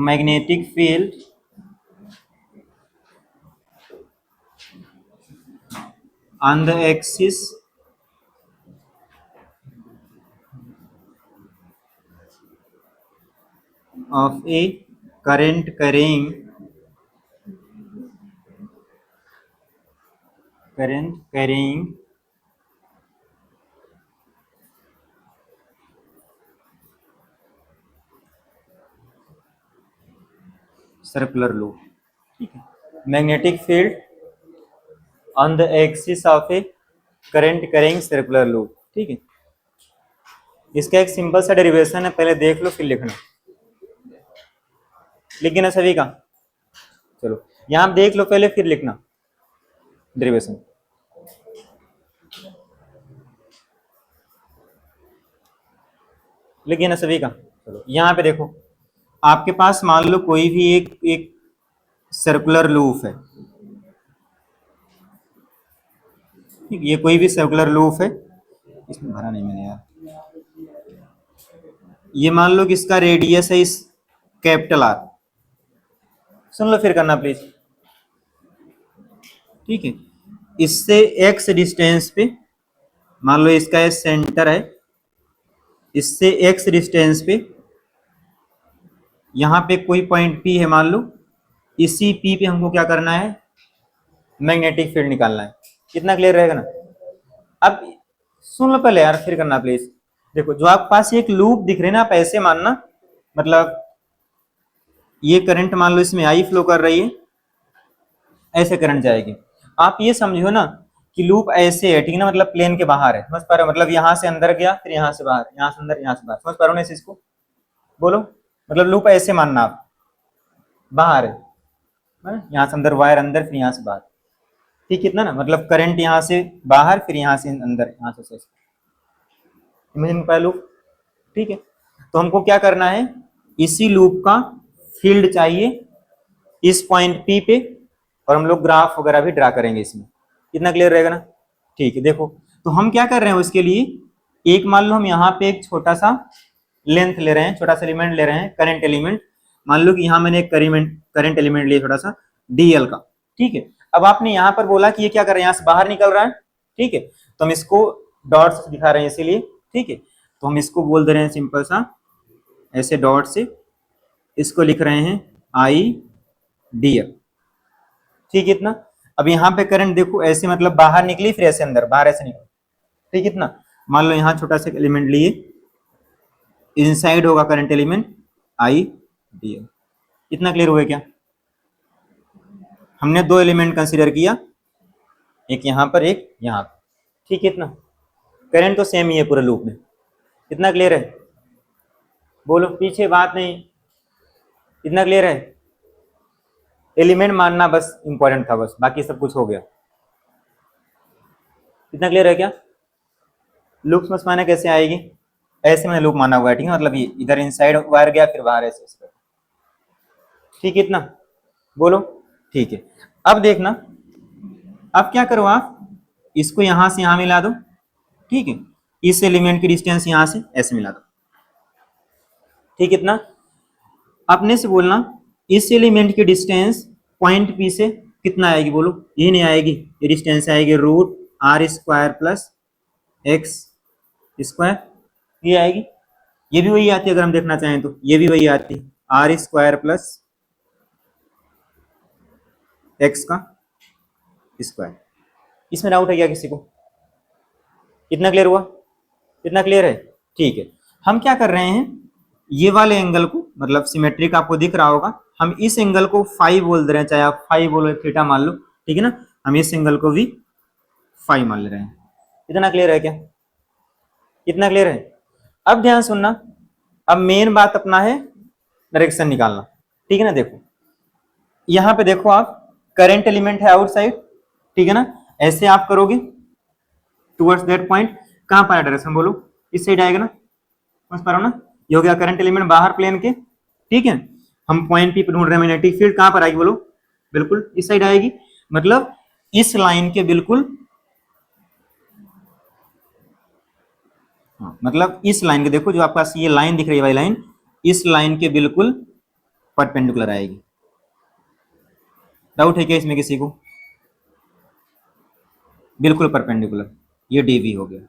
Magnetic field on the axis of a current carrying circular loop. ठीक है, magnetic field on the axis of A current carrying circular loop. ठीक है, इसका एक simple सा derivation है, पहले देख लो फिर लिखना। लिख गए ना सभी का? चलो यहां देख लो पहले फिर लिखना डेरिवेशन। लिख गए ना सभी का? चलो यहां पे देखो, आपके पास मान लो कोई भी एक सर्कुलर लूप है। ये कोई भी सर्कुलर लूप है, इसमें भरा नहीं मैंने यार। ये मान लो कि इसका रेडियस है इस कैपिटल आर। सुन लो फिर करना प्लीज। ठीक है, इससे एक्स डिस्टेंस पे मान लो इसका ये सेंटर है, इससे एक्स डिस्टेंस पे यहां पे कोई पॉइंट पी है मान लो, इसी पी पे हमको क्या करना है, मैग्नेटिक फील्ड निकालना है। कितना क्लियर रहेगा ना? अब सुन लो पहले यार फिर करना प्लीज। देखो जो आपके पास एक लूप दिख रहे हैं ना, आप ऐसे मानना, मतलब ये करंट मान लो इसमें आई फ्लो कर रही है, ऐसे करंट जाएगी। आप ये समझो ना कि लूप ऐसे है, ठीक है ना, मतलब प्लेन के बाहर है। समझ पा रहे हो? मतलब यहां से अंदर गया, फिर यहां से बाहर, यहां से अंदर, यहां से बाहर। समझ पा रहे हो ना इस चीज को? बोलो, मतलब लूप ऐसे मानना, आप बाहर है, यहां से अंदर वायर अंदर, फिर यहां से बाहर। ठीक, कितना ना, मतलब करंट यहां से बाहर, फिर यहां से अंदर, यहां से इमेजिन पाए लूप। ठीक है, तो हमको क्या करना है, इसी लूप का फील्ड चाहिए इस पॉइंट पी पे, और हम लोग ग्राफ वगैरह भी ड्रा करेंगे इसमें। कितना क्लियर रहेगा ना? ठीक है, देखो तो हम क्या कर रहे हैं उसके लिए, एक मान लो हम यहाँ पे एक छोटा सा लेंथ ले रहे हैं, छोटा सा एलिमेंट ले रहे हैं, करंट एलिमेंट। मान लो कि यहाँ मैंने एक करंट एलिमेंट लिया छोटा सा डीएल का। ठीक है, अब आपने यहाँ पर बोला कि ये क्या कर रहे हैं, यहाँ से बाहर निकल रहा है। ठीक है, तो हम इसको डॉट से दिखा रहे हैं इसीलिए। ठीक है, तो हम इसको बोल दे रहे हैं सिंपल सा ऐसे डॉट से, इसको लिख रहे हैं आई डी एल। ठीक है, इतना। अब यहाँ पे करंट देखो ऐसे, मतलब बाहर निकली फिर ऐसे अंदर, बाहर ऐसे निकली। ठीक, इतना। मान लो यहाँ छोटा सा एलिमेंट लिए, इनसाइड होगा current element I D L. इतना क्लियर हुआ क्या? हमने दो एलिमेंट कंसीडर किया, एक यहाँ पर एक यहाँ पर। ठीक है, इतना। करंट तो सेम ही है पूरे लूप में। कितना क्लियर है? बोलो, पीछे बात नहीं। इतना क्लियर है? एलिमेंट मानना बस इंपॉर्टेंट था, बस बाकी सब कुछ हो गया। इतना क्लियर है क्या? लूप समझ माना कैसे आएगी? ऐसे मैंने लूप माना हुआ है। ठीक है, मतलब ये इधर इनसाइड वायर गया, फिर बाहर ऐसे। ठीक है, इतना। बोलो, ठीक है। अब देखना, अब क्या करो, आप इसको यहां से यहां मिला दो। ठीक है, इस एलिमेंट की डिस्टेंस यहां से ऐसे मिला दो। ठीक, इतना। अपने से बोलना, इस एलिमेंट की डिस्टेंस पॉइंट पी से कितना आएगी? बोलो, ये नहीं आएगी, ये डिस्टेंस आएगी root r square plus x square, ये आएगी। ये भी वही आती है, अगर हम देखना चाहें तो ये भी वही आती है, आर स्क्वायर प्लस एक्स का स्क्वायर। इसमें डाउट है क्या किसी को? इतना क्लियर हुआ? इतना क्लियर है? ठीक है, हम क्या कर रहे हैं, ये वाले एंगल को, मतलब सिमेट्रिक आपको दिख रहा होगा, हम इस एंगल को फाई बोल दे रहे हैं, चाहे आप फाई बोलो थीटा मान लो। ठीक है ना, हम इस एंगल को भी फाई मान ले रहे हैं। इतना क्लियर है क्या? इतना क्लियर है? अब ध्यान सुनना, अब मेन बात अपना है डायरेक्शन निकालना। ठीक है ना, देखो यहां पे देखो, आप करंट एलिमेंट है आउटसाइड। ठीक है ना, ऐसे आप करोगे टुवर्ड्स दैट पॉइंट, कहां पर डायरेक्शन बोलो, इस साइड आएगा ना। समझ पा रहे हो ना? ये हो गया करंट एलिमेंट बाहर प्लेन के। ठीक है, हम पॉइंट पी पे ढूंढ रहे हैं, मैग्नेटिक फील्ड कहां पर आएगी बोलो, बिल्कुल इस साइड आएगी। मतलब इस लाइन के बिल्कुल, मतलब इस लाइन के, देखो जो आपके पास ये लाइन दिख रही है, वाली लाइन, इस लाइन के बिल्कुल परपेंडिकुलर आएगी। डाउट है क्या इसमें किसी को? बिल्कुल परपेंडिकुलर, ये डीवी हो गया।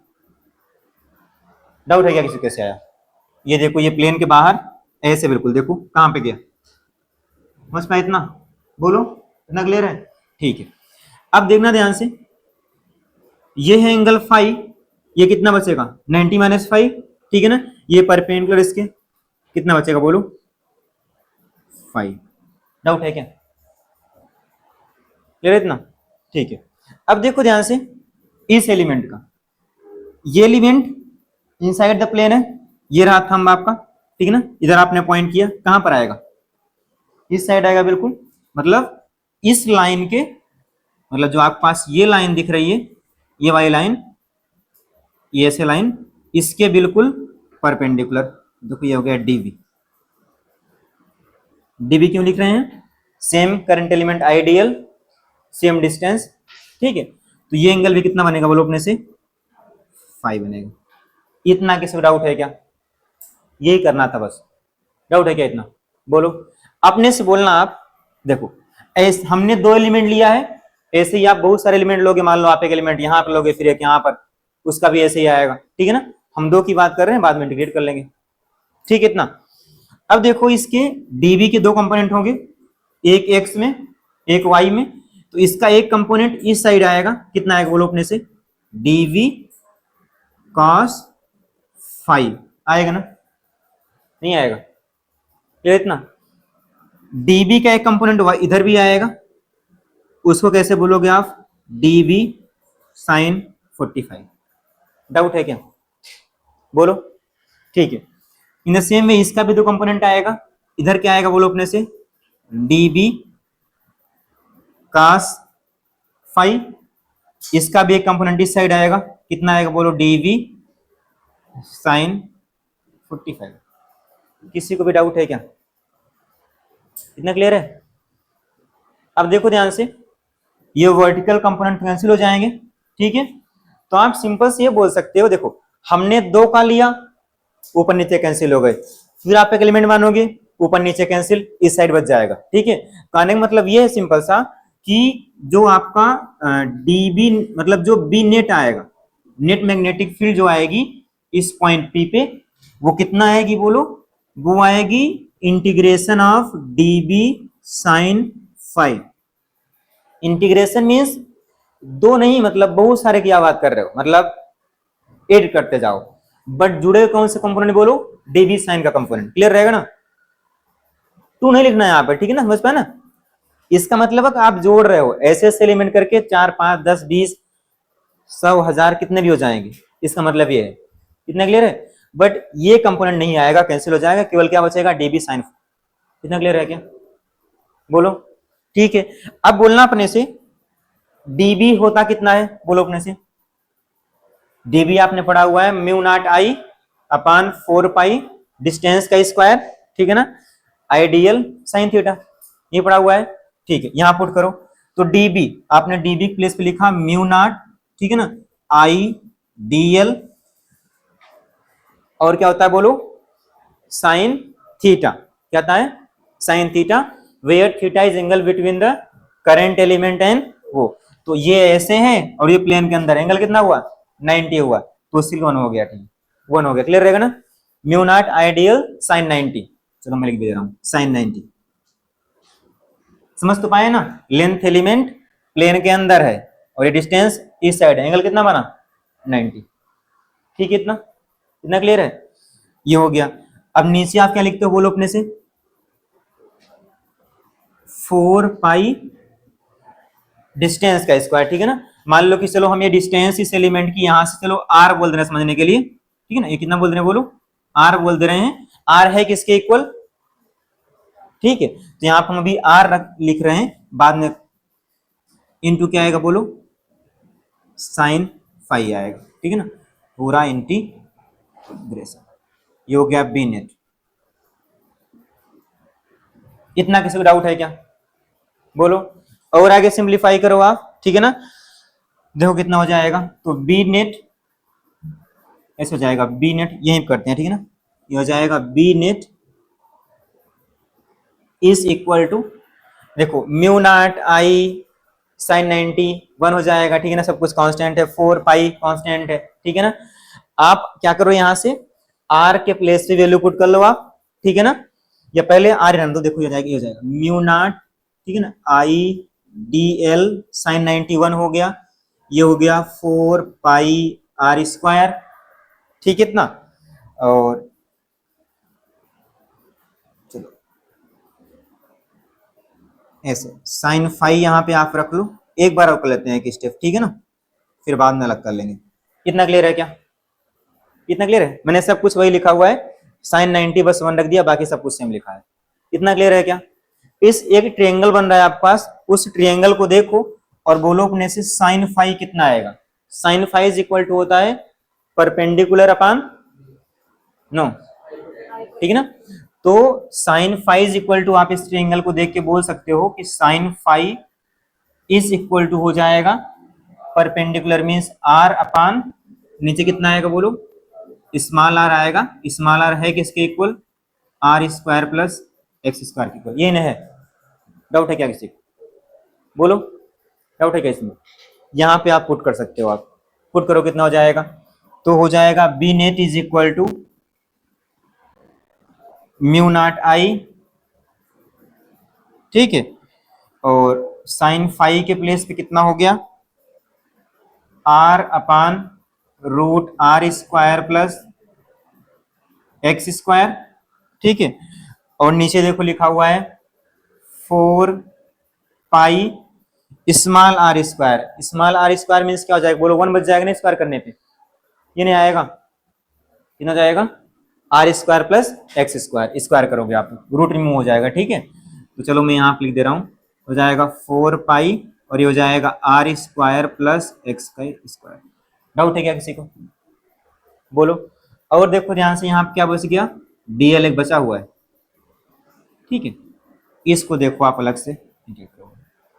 डाउट है क्या किसी कैसे आया? ये देखो, ये प्लेन के बाहर ऐसे बिल्कुल, देखो कहां पे गया, बस मैं इतना बोलो, इतना क्लियर है? ठीक है, अब देखना ध्यान से, ये है एंगल फाई, ये कितना बचेगा 90 माइनस फाइव, ठीक है ना, ये परपेंडिकुलर इसके कितना बचेगा बोलो, 5। डाउट है क्या? क्लियर है इतना? ठीक है, अब देखो ध्यान से, इस एलिमेंट का, ये एलिमेंट इनसाइड द प्लेन है, ये रहा थंब आपका, ठीक है ना, इधर आपने पॉइंट किया, कहां पर आएगा, इस साइड आएगा बिल्कुल, मतलब इस लाइन के, मतलब जो आपके पास ये लाइन दिख रही है, ये वाली लाइन, ये ऐसे लाइन, इसके बिल्कुल परपेंडिकुलर, देखो ये हो गया डीबी। डीबी क्यों लिख रहे हैं? Same current element ideal, same distance, ठीक है, तो ये एंगल भी कितना बनेगा बोलो अपने से, 5 बनेगा। इतना किसी को डाउट है क्या? यही करना था बस, डाउट है क्या इतना? बोलो, अपने से बोलना आप। देखो ऐसे हमने 2 एलिमेंट लिया है, ऐसे ही आप बहुत सारे एलिमेंट लोगे, मान लो आप एक एलिमेंट यहाँ पर लोगे, फिर एक यहाँ पर, उसका भी ऐसे ही आएगा, ठीक है ना, हम 2 की बात कर रहे हैं, बाद में इंटीग्रेट कर लेंगे, ठीक है इतना। अब देखो इसके डीबी के 2 कंपोनेंट होंगे, एक एक्स में एक वाई में, तो इसका एक कंपोनेंट इस साइड आएगा, कितना आएगा बोलो अपने से, डीवी कॉस 5 आएगा ना, नहीं आएगा? ये इतना, डीबी का एक कंपोनेंट इधर भी आएगा, उसको कैसे बोलोगे आप, डीवी साइन 45। डाउट है क्या? बोलो, ठीक है। इन द सेम वे इसका भी 2 कंपोनेंट आएगा, इधर क्या आएगा बोलो अपने से, डीबी कास 5, इसका भी एक कंपोनेंट इस साइड आएगा, कितना आएगा बोलो, डीवी साइन 45। किसी को भी डाउट है क्या? इतना क्लियर है? अब देखो ध्यान से, ये वर्टिकल कंपोनेंट कैंसिल हो जाएंगे, ठीक है, तो आप सिंपल से ये बोल सकते हो, देखो हमने 2 का लिया, ऊपर नीचे कैंसिल हो गए, फिर आप एक एलिमेंट मानोगे, ऊपर नीचे कैंसिल, इस साइड बच जाएगा, ठीक है। कहने का मतलब ये है सिंपल सा, कि जो आपका डीबी मतलब जो बी नेट आएगा, नेट मैग्नेटिक फील्ड जो आएगी इस पॉइंट पी पे, वो कितना आएगी बोलो, वो आएगी integration of dB sine 5। Integration means 2 नहीं, मतलब बहुत सारे की आप बात कर रहे हो, मतलब एड करते जाओ, बट जुड़े कौन से कंपोनेंट बोलो, डीबी साइन का कंपोनेंट। क्लियर रहेगा ना? 2 नहीं लिखना है यहाँ पे, ठीक है ना, समझ पाए ना? इसका मतलब है कि आप जोड़ रहे हो ऐसे ऐसे एलिमेंट करके, 4 5 10 20 100 1000 कितने भी हो जाएंगे, इसका मतलब ये है। कितना क्लियर है? बट ये कंपोनेंट नहीं आएगा, कैंसिल हो जाएगा, केवल क्या बचेगा, डीबी साइन। कितना क्लियर है क्या? बोलो, ठीक है। अब बोलना अपने से, डीबी होता कितना है बोलो अपने से, डीबी आपने पढ़ा हुआ है mu naught I upon 4 pi distance का स्क्वायर, ठीक है ना, आइडियल साइन थीटा, ये पढ़ा हुआ है, ठीक है। यहां पुट करो, तो डीबी आपने डीबी प्लेस पे लिखा म्यू नॉट, ठीक है ना, आई डीएल, और क्या होता है बोलो, साइन थीटा। क्या होता है? Sine theta, where theta is angle between the current element and वो, तो ये ऐसे है और ये प्लेन के अंदर एंगल कितना हुआ, 90 हुआ, तो इसलिए 1 हो गया, ठीक, 1 हो गया। क्लियर रहेगा ना? म्यू नॉट आइडियल साइन 90, चलो मैं लिख दे रहा हूं साइन 90। समझ तो पाए ना? लेंथ एलिमेंट प्लेन के अंदर है और ये डिस्टेंस इस साइड है, एंगल कितना बना, 90। ठीक है, इतना इतना क्लियर है? ये हो गया। अब नीचे आप क्या लिखते हो बोलो अपने से, 4 पाई डिस्टेंस का स्क्वायर, ठीक है ना। मान लो कि चलो हम ये डिस्टेंस इस एलिमेंट की यहां से चलो आर बोल दे रहे हैं समझने के लिए, ठीक है ना, ये कितना बोल रहे हैं बोलो, आर बोल दे रहे हैं। आर है किसके इक्वल, ठीक है, तो यहां पर हम अभी आर लिख रहे हैं, बाद में इनटू क्या आएगा बोलो, साइन 5 आएगा, ठीक है ना, पूरा इंटीग्रेशन। ये हो गया बी नेट। इतना किसी को डाउट है क्या? बोलो, और आगे सिंप्लीफाई करो आप, ठीक है ना। देखो कितना हो जाएगा, तो बी नेट ऐसे हो जाएगा, बी नेट यहीं करते हैं, ठीक है ना, ये हो जाएगा B net is equal to, देखो म्यू नॉट आई साइन 90 1 हो जाएगा, ठीक है ना, सब कुछ कांस्टेंट है, 4 पाई कांस्टेंट है, ठीक है ना। आप क्या करो, यहां से आर के प्लेस पे वैल्यू पुट कर लो आप, ठीक है ना, या पहले आर रहने दो, देखो ये हो जाएगा म्यू नॉट, ठीक है ना, आई डी एल साइन 91 हो गया, ये हो गया 4 पाई आर स्क्वायर, ठीक है इतना। और चलो ऐसे साइन फाई यहाँ पे आप रख लो, एक बार और कर लेते हैं एक स्टेप, ठीक है ना, फिर बाद में अलग कर लेंगे। इतना क्लियर है क्या? इतना क्लियर है? मैंने सब कुछ वही लिखा हुआ है, साइन 90 बस 1 रख दिया, बाकी सब कुछ सेम लिखा है। इतना क्लियर है क्या? इस एक ट्रायंगल बन रहा है आपके पास, उस ट्रायंगल को देखो और बोलो अपने से साइन फाई कितना आएगा। Sine phi is equal to होता है परपेंडिकुलर अपान नो, ठीक है ना। तो sine phi is equal to, आप इस ट्रायंगल को देख के बोल सकते हो कि sine phi is equal to हो जाएगा परपेंडिकुलर मींस आर अपान नीचे कितना आएगा बोलो, स्मॉल आर आएगा। स्मॉल आर है किसके equal? R square plus x square के इक्वल। ये नहीं है? डाउट है क्या किसी को? बोलो, डाउट है क्या इसमें? यहाँ पे आप पुट कर सकते हो, आप पुट करो कितना हो जाएगा, तो हो जाएगा B net is equal to mu not I, ठीक है, और साइन फाई के प्लेस पे कितना हो गया, r upon root r square plus x square, ठीक है। और नीचे देखो लिखा हुआ है 4 pi small r square. Small r square means क्या हो जाएगा बोलो, 1 बच जाएगा ना स्क्वायर करने पे, ये नहीं आएगा, कितना जाएगा, r square plus x square, square करोगे आप रूट रिमूव हो जाएगा, ठीक है। तो चलो मैं यहाँ लिख दे रहा हूँ, हो जाएगा 4 पाई और ये हो जाएगा आर स्क्वायर प्लस एक्स का स्क्वायर। डाउट है क्या किसी को? बोलो। और देखो ध्यान से, यहाँ क्या बच गया, डीएल एक बचा हुआ है, ठीक है, इसको देखो आप अलग से,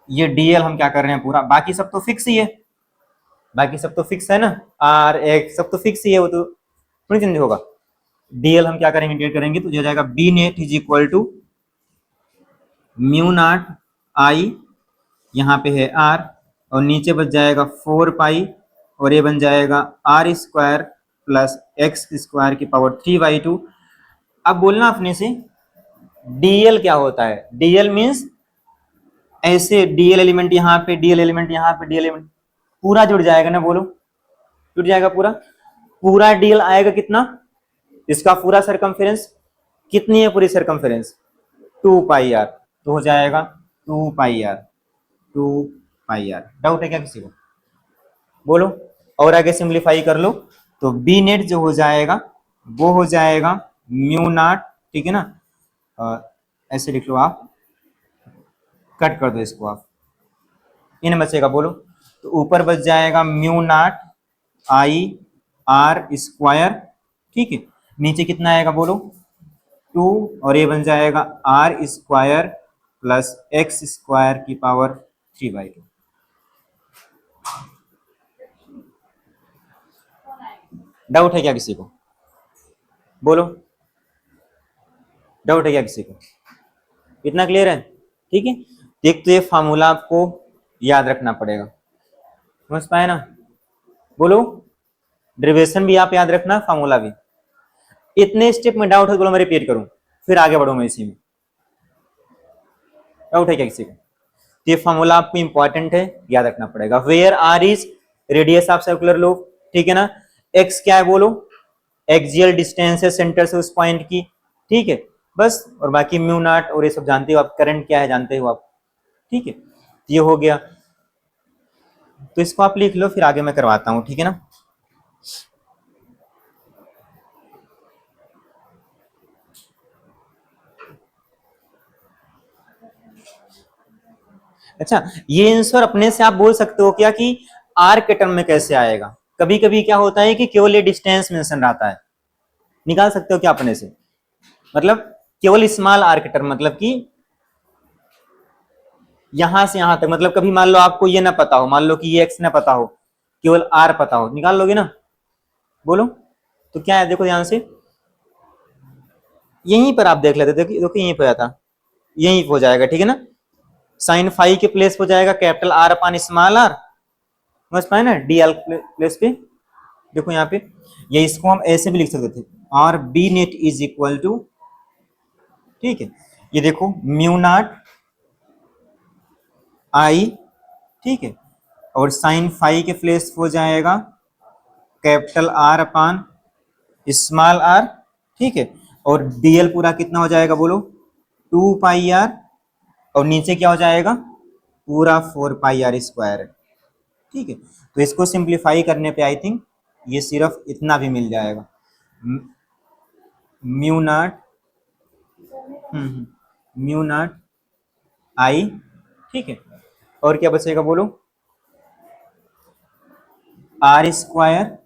ये डीएल हम क्या कर रहे हैं पूरा, बाकी सब तो फिक्स ही है, बाकी सब तो फिक्स है ना, आर एक्स सब तो फिक्स ही है, वो तो थोड़ी चेंज होगा। डीएल हम क्या करेंगे, इंटीग्रेट करेंगे तो हो जाएगा B net is equal to mu not I, यहाँ पे है आर, और नीचे बच जाएगा 4 पाई और ये बन जाएगा r square plus x square की पावर 3/2। अब बोलना अपने से डीएल क्या होता है, डीएल मीन्स ऐसे डीएल एलिमेंट यहाँ पे, डीएल एलिमेंट यहाँ पे, डीएल एलिमेंट पूरा जुड़ जाएगा ना, बोलो जुड़ जाएगा पूरा, पूरा डीएल आएगा कितना, इसका पूरा सरकमफेरेंस कितनी है, पूरी सरकमफेरेंस 2 पाई आर, तो हो जाएगा 2 पाई आर, 2 पाई आर। डाउट है क्या किसी को? बोलो। और आगे सिंप्लीफाई कर लो तो बी नेट जो हो जाएगा वो हो जाएगा म्यू नॉट, ठीक है ना, ऐसे लिख लो आप, कट कर दो इसको आप, इन बचेगा बोलो, तो ऊपर बच जाएगा mu not I are square, ठीक है, नीचे कितना आएगा बोलो 2 और ये बन जाएगा r square plus x square की पावर 3/2। डाउट है क्या किसी को? बोलो, डाउट है क्या किसी को? इतना क्लियर है? ठीक है, एक तो ये फार्मूला आपको याद रखना पड़ेगा, समझ पाए ना? बोलो, डेरिवेशन भी आप याद रखना, फार्मूला भी। इतने स्टेप में डाउट है बोलो मैं रिपीट करूं, फिर आगे बढ़ू मैं इसी में। डाउट है क्या किसी को? ये फार्मूला आपको इंपॉर्टेंट है, याद रखना पड़ेगा। Where r is radius of circular loop, ठीक है ना, एक्स क्या है बोलो, एक्सियल डिस्टेंस है सेंटर से उस पॉइंट की, ठीक है, बस, और बाकी म्यू नॉट और ये सब जानते हो आप, करंट क्या है जानते हो आप, ठीक है, ये हो गया, तो इसको आप लिख लो, फिर आगे मैं करवाता हूं, ठीक है ना। अच्छा, ये आंसर अपने से आप बोल सकते हो क्या कि आर के टर्म में कैसे आएगा? कभी कभी क्या होता है कि केवल ये डिस्टेंस मेंशन रहता है, निकाल सकते हो क्या अपने से, मतलब केवल स्मॉल आर के टर्म, मतलब कि यहां से यहां तक, मतलब कभी मान लो आपको ये ना पता हो, मान लो कि ये एक्स ना पता हो, केवल आर पता हो, निकाल लोगे ना? बोलो, तो क्या है, देखो ध्यान से, यहीं पर आप देख लेते, देखो यहीं पर था, यही हो जाएगा, ठीक है ना। साइन फाई के प्लेस हो जाएगा capital R upon small r, समझ पाए ना, डी एल प्लेस पे। देखो यहाँ पे, ये इसको हम ऐसे भी लिख सकते थे, r B net is equal to, ठीक है, ये देखो म्यू नॉट आई, ठीक है, और साइन फाई के प्लेस हो जाएगा capital R upon small r, ठीक है, और डीएल पूरा कितना हो जाएगा बोलो, 2 पाई आर, और नीचे क्या हो जाएगा, पूरा 4 पाई आर स्क्वायर है, ठीक है। तो इसको सिंप्लीफाई करने पे आई थिंक ये सिर्फ इतना भी मिल जाएगा, mu not, mu naught I, ठीक है, और क्या बचेगा बोलो, आर स्क्वायर,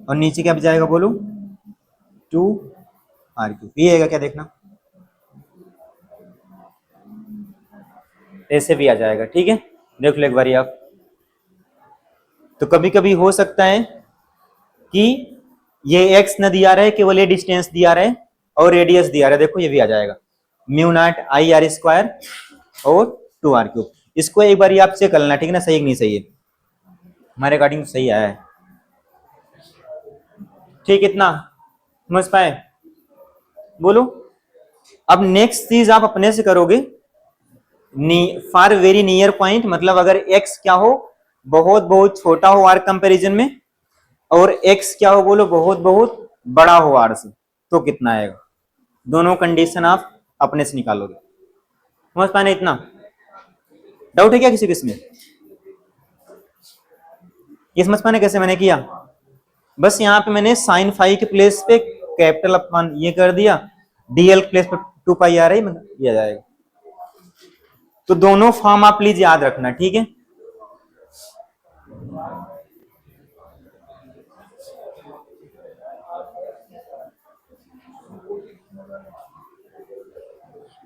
और नीचे क्या बच जाएगा बोलो, 2 r क्यूब, ये आएगा क्या देखना, ऐसे भी आ जाएगा, ठीक है। देख लो एक बारी आप। तो कभी कभी हो सकता है कि ये x न दिया रहे, केवल ये डिस्टेंस दिया रहे और रेडियस दिया रहे, देखो ये भी आ जाएगा, mu not I are square और 2 r क्यूब। इसको एक बार आप चेक कर लेना, ठीक है ना, सही नहीं सही है, हमारे अकॉर्डिंग सही आया है, ठीक, इतना समझ पाए, बोलो। अब नेक्स्ट चीज आप अपने से करोगे, फॉर वेरी नियर पॉइंट, मतलब अगर x क्या हो, बहुत बहुत छोटा हो आर कंपैरिजन में, और x क्या हो बोलो, बहुत बहुत बड़ा हो आर से, तो कितना आएगा, दोनों कंडीशन आप अपने से निकालोगे, समझ पाए ना, इतना डाउट है क्या किसी किसमें, ये समझ पाने कैसे मैंने किया, बस यहाँ पे मैंने साइन फाई के प्लेस पे कैपिटल अपन ये कर दिया, डीएल प्लेस पे 2 पाई आर ही किया जाएगा। तो दोनों फॉर्म आप प्लीज याद रखना, ठीक है।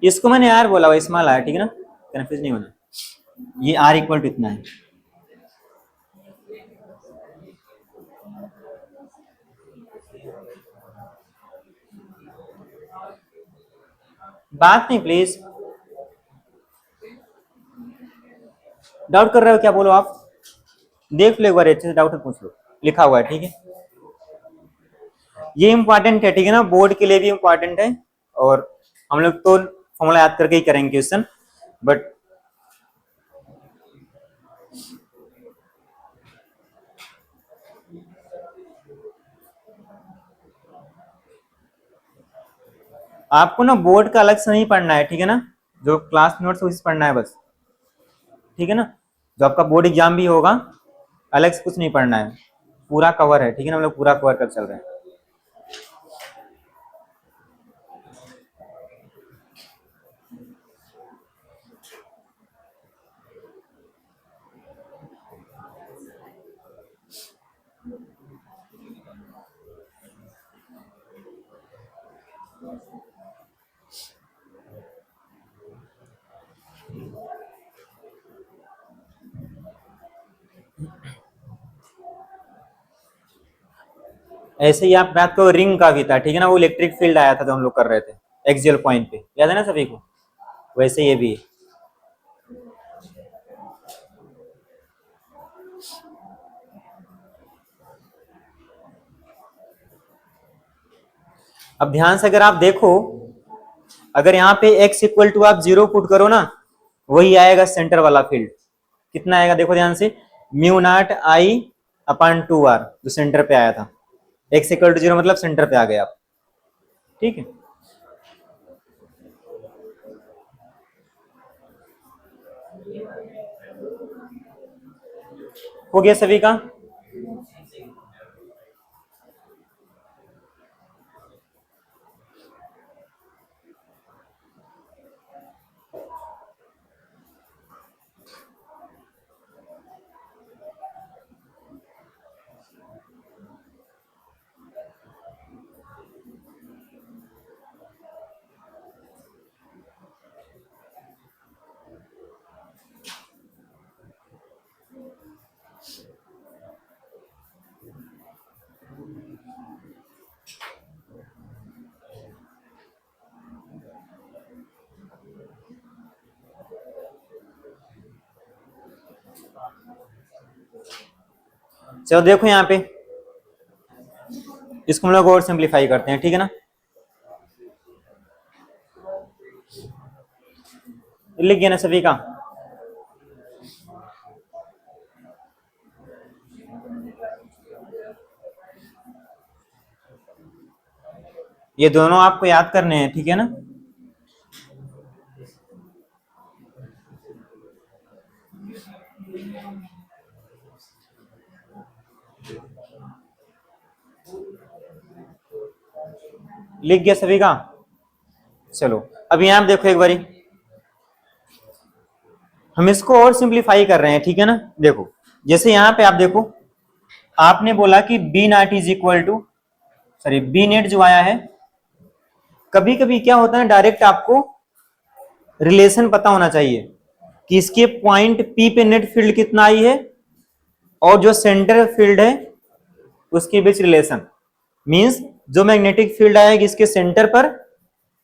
इसको मैंने आर बोला, वो स्मॉल आर, ठीक है ना, कंफ्यूज नहीं होना, ये आर इक्वल टू इतना है। बात नहीं प्लीज, डाउट कर रहे हो क्या, बोलो आप, देख लो एक बार अच्छे से, डाउट पूछ लो, लिखा हुआ है, ठीक है। ये इंपॉर्टेंट है, ठीक है ना, बोर्ड के लिए भी इंपॉर्टेंट है, और हम लोग तो फॉर्मूला याद करके ही करेंगे क्वेश्चन, बट आपको ना बोर्ड का अलग से नहीं पढ़ना है, ठीक है ना, जो क्लास नोट्स उसे पढ़ना है बस, ठीक है ना। जो आपका बोर्ड एग्जाम भी होगा, अलग से कुछ नहीं पढ़ना है, पूरा कवर है, ठीक है ना, हम लोग पूरा कवर कर चल रहे हैं। ऐसे ही आप बात करो, रिंग का भी था, ठीक है ना, वो इलेक्ट्रिक फील्ड आया था जो हम लोग कर रहे थे एक्सियल पॉइंट पे, याद है ना सभी को, वैसे ये भी है। अब ध्यान से अगर आप देखो, अगर यहाँ पे x इक्वल टू आप 0 पुट करो ना, वही आएगा सेंटर वाला फील्ड, कितना आएगा देखो ध्यान से, mu not I upon 2r, जो सेंटर पे आया था, x इक्वल टू 0 मतलब सेंटर पे आ गए आप, ठीक है। हो गया सभी का, चलो देखो यहाँ पे, इसको हम लोग और सिंप्लीफाई करते हैं, ठीक है ना। लिख गया ना सभी का? ये दोनों आपको याद करने हैं, ठीक है ना। लिख गया सभी का? चलो अब यहां आप देखो एक बारी, हम इसको और सिंप्लीफाई कर रहे हैं, ठीक है ना। देखो जैसे यहां पे आप देखो, आपने बोला कि B naught is equal to, sorry B net जो आया है, कभी कभी क्या होता है डायरेक्ट आपको रिलेशन पता होना चाहिए कि इसके पॉइंट पी पे नेट फील्ड कितना आई है और जो सेंटर फील्ड है उसके बीच रिलेशन, मींस जो मैग्नेटिक फील्ड आएगी इसके सेंटर पर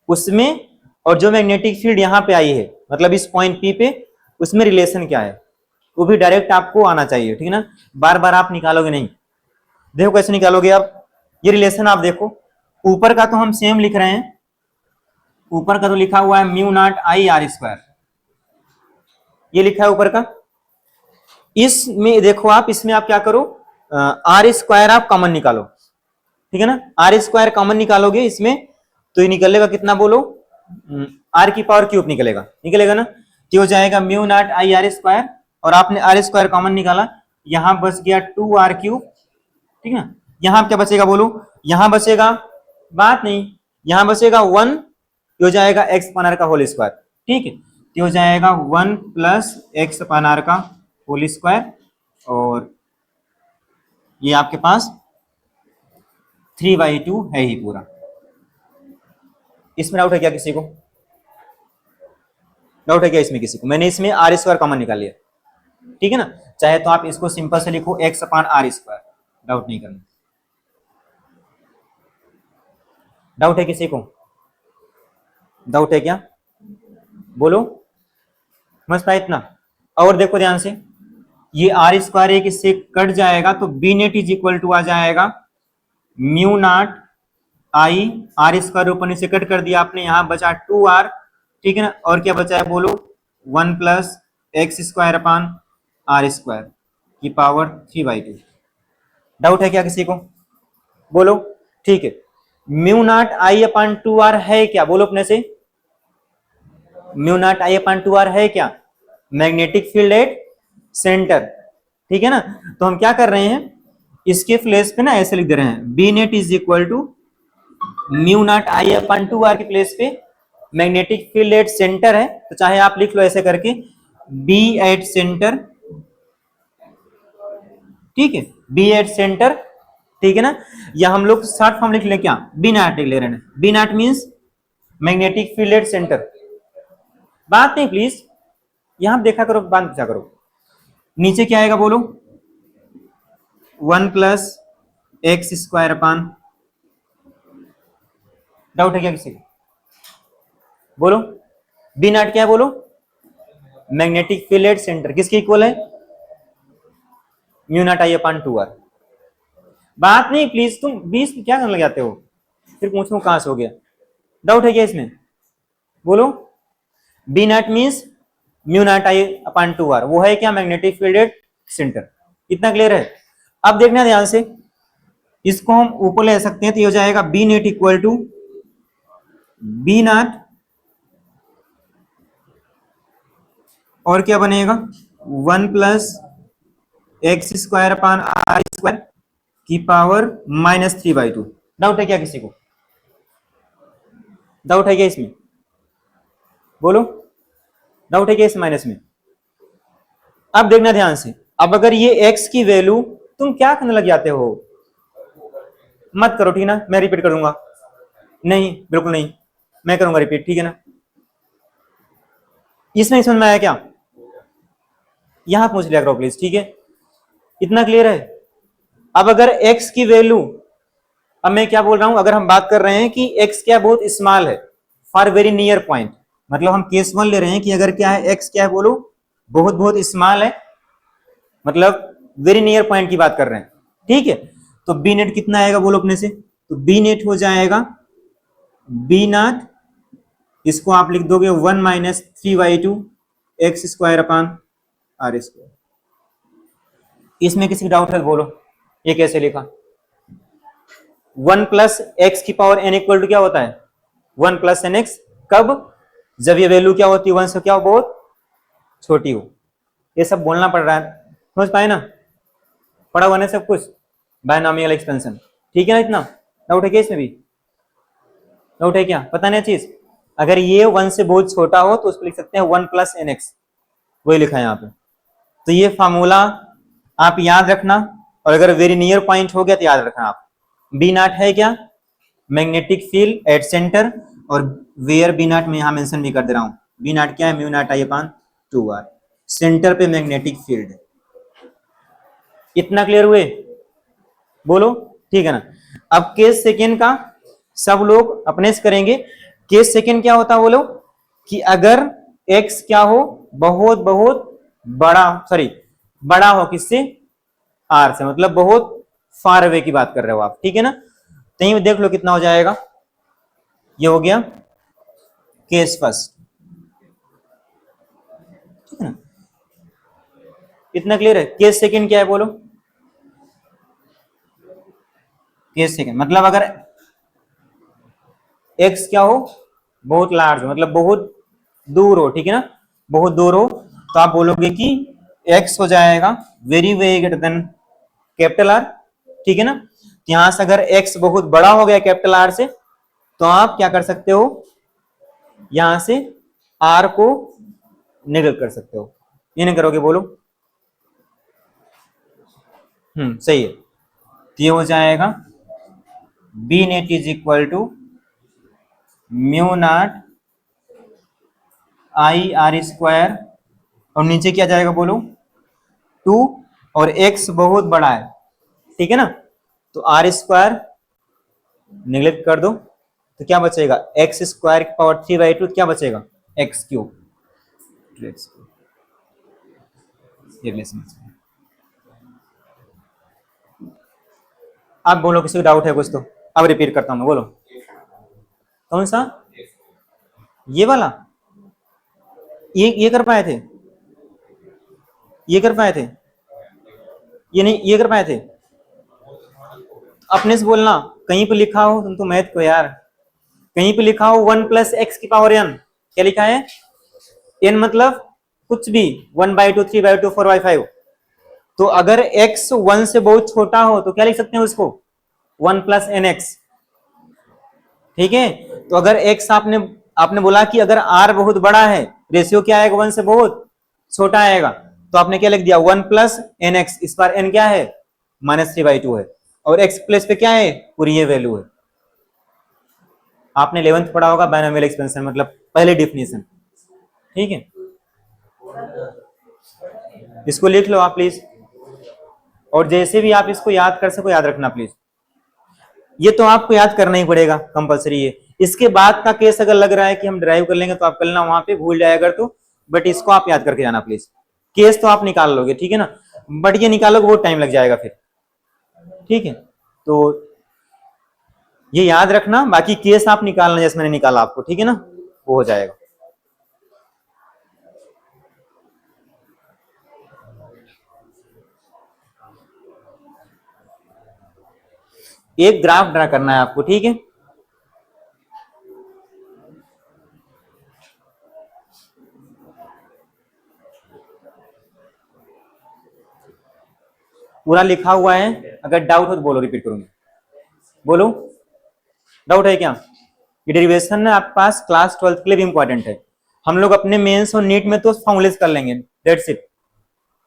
उसमें, और जो मैग्नेटिक फील्ड यहां पे आई है मतलब इस पॉइंट पी पे, उसमें रिलेशन क्या है वो भी डायरेक्ट आपको आना चाहिए, ठीक है ना। बार बार आप निकालोगे नहीं। देखो कैसे निकालोगे आप, ये रिलेशन आप देखो, ऊपर का तो हम सेम लिख रहे हैं, ऊपर का तो लिखा हुआ है mu naught I are square, ये लिखा है ऊपर का। इसमें देखो आप, इसमें आप क्या करो, आर स्क्वायर आप कॉमन निकालो, ठीक है ना। आर स्क्वायर कॉमन निकालोगे इसमें तो ये निकलेगा कितना बोलो, आर की पावर क्यूब निकलेगा, निकलेगा ना। तो हो जाएगा mu not I are square, और आपने आर स्क्वायर कॉमन निकाला, यहां बच गया 2r क्यूब, ठीक है ना। यहां क्या बचेगा बोलो, यहां बचेगा, बात नहीं, यहां बचेगा 1, हो जाएगा एक्स अपन आर का होल स्क्वायर, ठीक है। तो हो जाएगा 1 प्लस एक्स अपन आर का होल स्क्वायर, और ये आपके पास 3/2 है ही पूरा। इसमें डाउट है क्या किसी को? डाउट है क्या इसमें किसी को? मैंने इसमें आर स्क्वायर कॉमन निकाल लिया, ठीक है ना। चाहे तो आप इसको सिंपल से लिखो x upon r square, doubt नहीं करना। डाउट है किसी को? डाउट है क्या? बोलो, मस्त है इतना। और देखो ध्यान से, ये आर स्क्वायर एक इससे कट जाएगा तो B net is equal to आ जाएगा mu not I, are square ऊपर नीचे कट कर दिया आपने, यहां बचा 2r, ठीक है ना। और क्या बचा है बोलो, 1 plus x square upon r square की पावर 3/2। डाउट है क्या किसी को? बोलो, ठीक है। Mu naught I upon 2r है क्या, बोलो अपने से। Mu naught I upon 2r है क्या? मैग्नेटिक फील्ड एट सेंटर, ठीक है ना। तो हम क्या कर रहे हैं, इसके प्लेस पे ना ऐसे लिख दे रहे हैं, B net is equal to mu not I upon 2r के प्लेस पे मैग्नेटिक फील्ड एट सेंटर है, तो चाहे आप लिख लो ऐसे करके, बी एट सेंटर, ठीक है, बी एट सेंटर, ठीक है ना। या हम लोग शॉर्ट फॉर्म लिख ले क्या, बी नॉट ले रहे हैं, B naught means magnetic field at centre. बात नहीं प्लीज, यहां देखा करो, बात पूछा करो। नीचे क्या आएगा बोलो, 1 प्लस एक्स स्क्वायर अपान, डाउट है क्या किसी को? बोलो, बी नॉट क्या है बोलो, मैग्नेटिक फील्ड एट सेंटर, किसके इक्वल है, mu naught I upon 2r। बात नहीं प्लीज, तुम 20 क्या करने लग जाते हो, फिर पूछूं कहां से हो गया। डाउट है क्या इसमें? बोलो, B naught means mu not I upon 2r, वो है क्या, मैग्नेटिक फील्ड एट सेंटर। इतना क्लियर है? अब देखना ध्यान से, इसको हम ऊपर ले सकते हैं, तो ये हो जाएगा B net equal to B naught, और क्या बनेगा, 1 plus x square upon r square की पावर -3/2। डाउट है क्या किसी को? डाउट है क्या इसमें? बोलो, डाउट है क्या इस माइनस में? अब देखना ध्यान से, अब अगर ये x की वैल्यू, तुम क्या करने लग जाते हो, मत करो, ठीक ना, मैं रिपीट करूंगा। नहीं बिल्कुल नहीं, मैं करूंगा रिपीट, ठीक है ना। इसमें समझ में आया क्या? यहां पूछ लिया करो प्लीज, ठीक है, इतना क्लियर है। अब अगर x की वैल्यू, अब मैं क्या बोल रहा हूं, अगर हम बात कर रहे हैं कि x क्या बहुत स्मॉल है, फॉर वेरी नियर पॉइंट, मतलब हम केस 1 ले रहे हैं कि अगर क्या है x क्या है बोलो, बहुत बहुत स्मॉल है, मतलब वेरी नियर पॉइंट की बात कर रहे हैं, ठीक है। तो बी नेट कितना आएगा बोलो अपने से, तो बी नेट हो जाएगा बी नॉट, इसको आप लिख दोगे 1 - 3/2 x square upon r square. इसमें किसी डाउट है बोलो, ये कैसे लिखा? 1 प्लस एक्स की पावर एन इक्वल टू क्या होता है? 1 प्लस एन एक्स। कब? जब ये वैल्यू क्या होती है, 1 से क्या हो, बहुत छोटी हो। ये सब बोलना पड़ रहा है, समझ पाए ना? पढ़ा हुआ है सब कुछ, बायनॉमियल एक्सपेंशन, ठीक है ना? इतना डाउट है क्या इसमें भी? डाउट है क्या? पता नहीं चीज? अगर ये 1 से बहुत छोटा हो तो उसको लिख सकते हैं 1 प्लस एन एक्स, वही लिखा है यहाँ पे। तो ये फार्मूला आप याद रखना, और अगर वेरी नियर पॉइंट हो गया तो याद रखना आप। बी नॉट है क्या? मैग्नेटिक फील्ड एट सेंटर, और वेयर बी नॉट मैं यहां मेंशन भी कर दे रहा हूं। बी नॉट क्या है? Mu naught I upon 2r, centre पे मैग्नेटिक फील्ड है। इतना क्लियर हुए? बोलो, ठीक है ना? अब केस सेकेंड का सब लोग अपने से करेंगे। केस सेकेंड क्या होता है बोलो, कि अगर x क्या हो, बहुत बहुत बड़ा, सॉरी बड़ा हो किससे? r से, मतलब बहुत फार अवे की बात कर रहे हो आप, ठीक है ना? तो यही देख लो कितना हो जाएगा। ये हो गया केस फर्स्ट, ठीक है ना? इतना क्लियर है? केस सेकेंड क्या है बोलो? केस सेकेंड मतलब अगर x क्या हो, बहुत लार्ज हो, मतलब बहुत दूर हो, ठीक है ना? बहुत दूर हो, तो आप बोलोगे कि x हो जाएगा very very greater than capital R, ठीक है ना? तो यहां से अगर x बहुत बड़ा हो गया कैपिटल R से, तो आप क्या कर सकते हो, यहां से R को निगल कर सकते हो। ये नहीं करोगे बोलो? सही है। तो ये हो जाएगा B net is equal to mu not I are square, और नीचे क्या जाएगा बोलो? 2, और x बहुत बड़ा है, ठीक है ना? तो आर स्क्वायर निगलेक्ट कर दो, तो क्या बचेगा? एक्स स्क्वायर की पावर 3/2, क्या बचेगा? X cube. आप बोलो किसी को डाउट है कुछ तो? अब रिपीट करता हूं मैं, बोलो कौन सा? ये वाला? ये कर पाए थे? ये कर पाए थे? ये नहीं, ये कर पाए थे? अपने से बोलना, कहीं पे लिखा हो, तुम तो मैथ को यार, कहीं पे लिखा हो 1 प्लस एक्स की पावर n, क्या लिखा है? n मतलब कुछ भी, 1/2, 3/2, 4/5। तो अगर x 1 से बहुत छोटा हो तो क्या लिख सकते हैं उसको? 1 प्लस एन एक्स, ठीक है? तो अगर x आपने आपने बोला कि अगर r बहुत बड़ा है, रेशियो क्या आएगा? 1 से बहुत छोटा आएगा, तो आपने क्या लिख दिया? 1 प्लस एन एक्स। इस बार n क्या है? -3/2 है, और x प्लेस पे क्या है? पूरी ये वैल्यू है। आपने 11th पढ़ा होगा बायनोमियल एक्सपेंशन, मतलब पहले डिफिनेशन, ठीक है? इसको लिख लो आप प्लीज, और जैसे भी आप इसको याद कर सको याद रखना प्लीज। ये तो आपको याद करना ही पड़ेगा, कंपलसरी है। इसके बाद का केस अगर लग रहा है कि हम ड्राइव कर लेंगे तो आप कल ना वहां पे भूल जाए अगर तो, बट इसको आप याद करके जाना प्लीज। केस तो आप निकाल लोगे, ठीक है ना? बट ये निकालोगे बहुत टाइम लग जाएगा फिर, ठीक है? तो ये याद रखना, बाकी केस आप निकालना जैसे मैंने निकाला आपको, ठीक है ना? वो हो जाएगा। एक ग्राफ ड्रा करना है आपको, ठीक है? पूरा लिखा हुआ है, अगर डाउट हो तो बोलो, रिपीट करूंगी, बोलो डाउट है क्या? ये डेरिवेशन है आपके पास क्लास 12th के लिए भी इंपॉर्टेंट है। हम लोग अपने मेंस और नीट में तो फॉर्मूलेस कर लेंगे, दैट्स इट,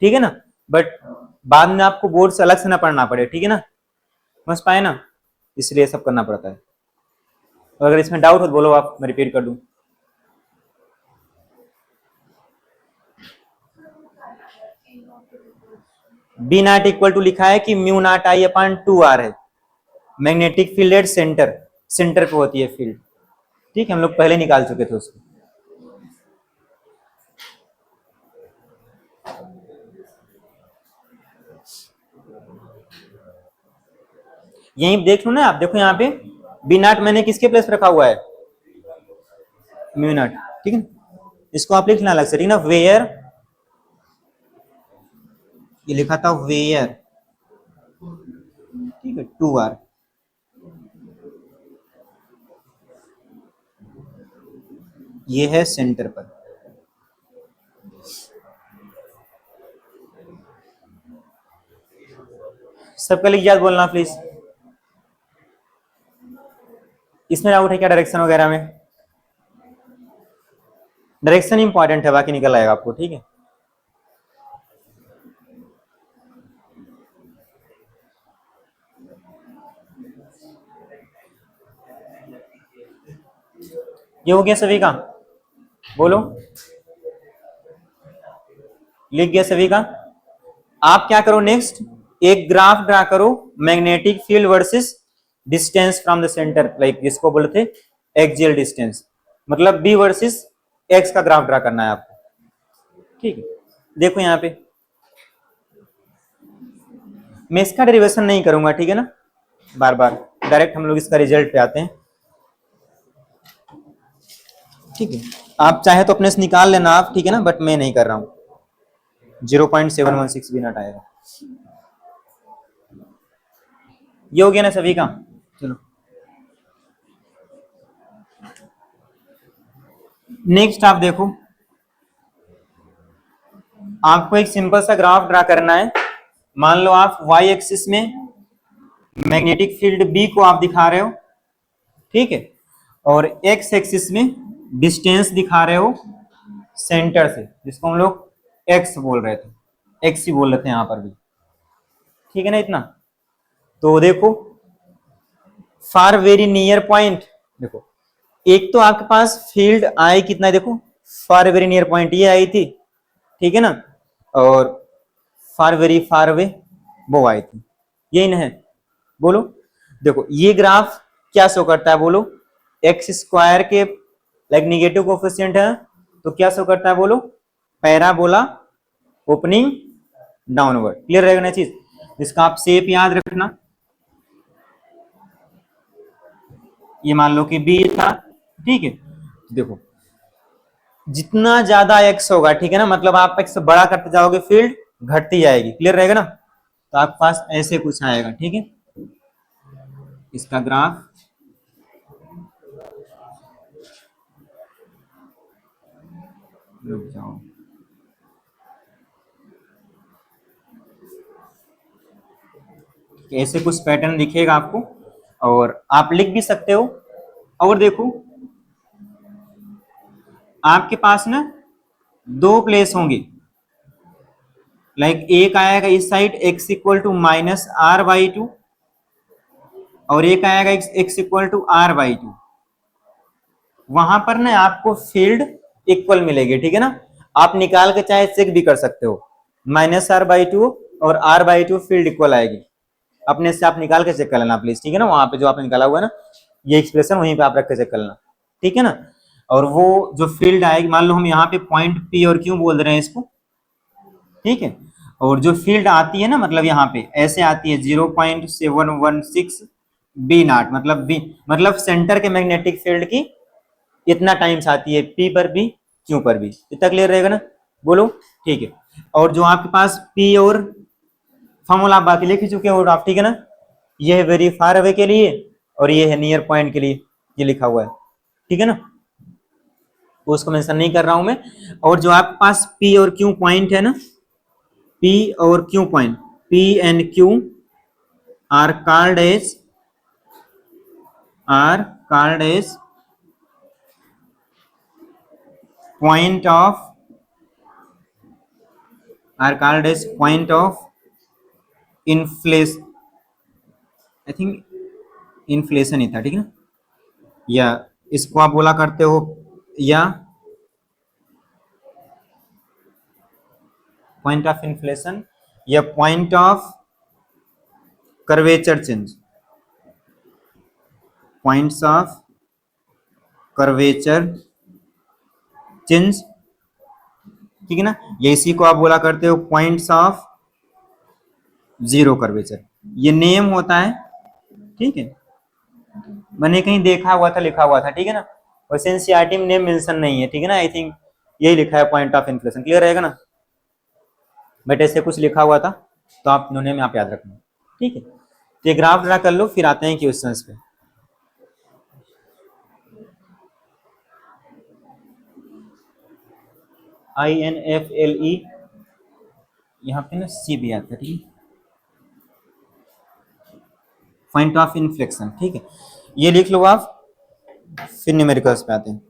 ठीक है ना? बट बाद में आपको बोर्ड से अलग से ना पढ़ना पड़े, ठीक है ना? समझ पाए ना? इसलिए सब करना पड़ता है। तो अगर इसमें डाउट हो तो बोलो, आप मैं रिपीट कर दूं। बी नॉट इक्वल टू लिखा है कि mu naught I upon 2r है, magnetic field at centre, centre पे होती है फील्ड, ठीक है? हम लोग पहले निकाल चुके थे उसको। यहीं देख लो ना आप, देखो यहाँ पे बी नॉट मैंने किसके प्लेस पे रखा हुआ है, म्यू नॉट, ठीक है। इसको आप लिखना अलग से, ठीक है ना, वेयर, ये लिखा था वेयर, ठीक है, 2r, ये है सेंटर पर। सबका लिख याद बोलना प्लीज। इसमें डाउट है क्या डायरेक्शन वगैरह में? डायरेक्शन इंपॉर्टेंट है, बाकी निकल आएगा आपको, ठीक है। ये हो गया सभी का, बोलो, लिख गया सभी का। आप क्या करो नेक्स्ट, एक ग्राफ ड्रा करो magnetic field versus distance from the centre, like जिसको बोलते एक्सियल डिस्टेंस, मतलब बी वर्सेस एक्स का ग्राफ ड्रा करना है आपको, ठीक है। देखो यहाँ पे मैं इसका डेरिवेशन नहीं करूंगा, ठीक है ना, बार बार डायरेक्ट हम लोग इसका रिजल्ट पे आते हैं, ठीक है। आप चाहे तो अपने से निकाल लेना आप, ठीक है ना, बट मैं नहीं कर रहा हूं। 0.716 भी नॉट आएगा। ये हो गया ना सभी का, चलो नेक्स्ट आप देखो, आपको एक सिंपल सा ग्राफ ड्रा करना है। मान लो आप y एक्सिस में मैग्नेटिक फील्ड B को आप दिखा रहे हो, ठीक है, और x एक्सिस में डिस्टेंस दिखा रहे हो सेंटर से, जिसको हम लोग x बोल रहे थे, x ही बोल रहे थे यहां पर भी, ठीक है ना इतना। तो देखो फार वेरी नियर पॉइंट, देखो एक तो आपके पास फील्ड आई कितना है, देखो फार वेरी नियर पॉइंट ये आई थी, ठीक है ना, और फार वेरी फार अवे वो आई थी, यही ना है, बोलो। देखो ये ग्राफ क्या शो करता है, बोलो, एक्स स्क्वायर के लाइक निगेटिव कोफिशिएंट है, तो क्या शो करता है, बोलो, पैराबोला ओपनिंग डाउनवर्ड। क्लियर रहेगा ना चीज, इसका आप शेप याद रखना। ये मान लो कि बी था, ठीक है, देखो जितना ज्यादा एक्स होगा, ठीक है ना, मतलब आप एक्स बड़ा करते जाओगे फील्ड घटती जाएगी, क्लियर रहेगा ना। तो आपके पास ऐसे कुछ आएगा, ठीक है, इसका ग्राफ रुक जाओ, ऐसे कुछ पैटर्न दिखेगा आपको, और आप लिख भी सकते हो। और देखो आपके पास ना दो प्लेस होंगे, लाइक एक आएगा इस side x equal to minus r by two, और एक आएगा x equal to r by two. वहां पर ना आपको फील्ड इक्वल मिलेगी, ठीक है ना, आप निकाल के चाहे चेक भी कर सकते हो, माइनस आर बाई टू और r by two field equal आएगी, अपने से आप निकाल के चेक कर लेना प्लीज, ठीक है ना, वहां पे जो आपने निकाला हुआ है ना ये एक्सप्रेशन वहीं पे आप रख के चेक कर लेना, ठीक है ना। और वो जो फील्ड आएगी, मान लो हम यहाँ पे पॉइंट पी और क्यू बोल रहे हैं इसको, ठीक है, और जो फील्ड आती है ना, मतलब यहाँ पे ऐसे आती है 0.716 बी नॉट, मतलब बी मतलब सेंटर के मैग्नेटिक फील्ड की इतना टाइम्स आती है पी पर भी क्यू पर भी, इतना क्लियर रहेगा ना, बोलो, ठीक है। और जो आपके पास पी और फॉर्मूला आप बाकी लिख चुके हो आप, ठीक है ना, ये है वेरी फार अवे के लिए और ये है नियर पॉइंट के लिए, ये लिखा हुआ है, ठीक है ना, तो उसको मेंशन नहीं कर रहा हूं मैं। और जो आपके पास पी और क्यू पॉइंट है ना, पी और Q point, P and Q are called as point of are called as point of inflation, I think inflation ही था, ठीक है ना, या इसको आप बोला करते हो या पॉइंट ऑफ इन्फ्लेशन या point of curvature change, points of curvature change, ठीक है ना, ये इसी को आप बोला करते हो पॉइंट्स ऑफ जीरो कर्वेचर, ये नेम होता है ठीक है, मैंने कहीं देखा हुआ था, लिखा हुआ था, ठीक है ना, वैसे एनसीईआरटी में नेम मेंशन नहीं है, ठीक है ना, आई थिंक यही लिखा है पॉइंट ऑफ इन्फ्लेशन, क्लियर रहेगा ना, बट ऐसे कुछ लिखा हुआ था तो आप इन्होंने में आप याद रखना, ठीक है। तो ये ग्राफ ड्रा कर लो, फिर आते हैं क्वेश्चंस पे। INFLE यहाँ पे ना C भी आता है, ठीक है, पॉइंट ऑफ इन्फ्लेक्शन, ठीक है, ये लिख लो आप, फिर न्यूमेरिकल्स पे आते हैं।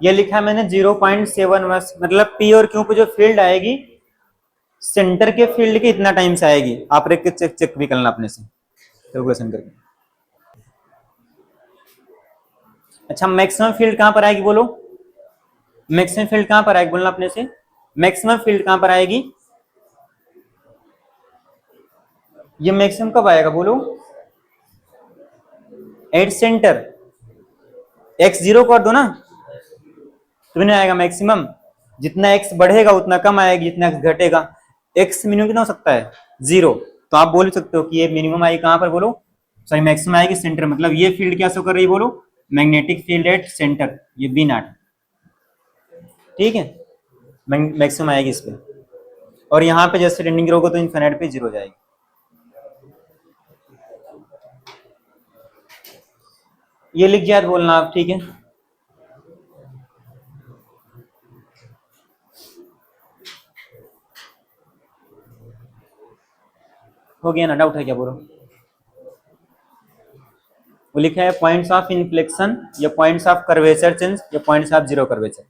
ये लिखा है मैंने 0.7 मतलब P और Q पे जो फील्ड आएगी सेंटर के फील्ड के इतना टाइम से आएगी, आप रेख के चेक भी करना अपने से कैलकुलेशन करके। अच्छा, मैक्सिमम फील्ड कहां पर आएगी बोलो, मैक्सिमम फील्ड कहां पर आएगी बोलना अपने से, मैक्सिमम फील्ड कहां पर आएगी, ये मैक्सिमम कब आएगा बोलो, एट सेंटर, x 0 कर दो ना, तो नहीं आएगा मैक्सिमम, जितना x बढ़ेगा उतना कम आएगी, जितना x घटेगा, x मिनिमम कितना हो सकता है 0, तो आप बोल सकते हो कि ये मिनिमम आएगी कहां पर बोलो, सॉरी मैक्सिमम आएगी सेंटर, मतलब ये फील्ड क्या शो कर रही है बोलो, मैग्नेटिक फील्ड एट सेंटर, ये बी नॉट, ठीक है, मैक्सिमम आएगी इस पे, और यहाँ पे जैसे रेंडिंग होगा तो इनफिनिट पे 0 हो जाएगी। ये लिख जाए तो बोलना आप, ठीक है, हो गया ना, डाउट है क्या बोलो, वो लिखा है पॉइंट्स ऑफ इन्फ्लेक्शन या पॉइंट्स ऑफ कर्वेचर चेंज या पॉइंट्स ऑफ जीरो कर्वेचर,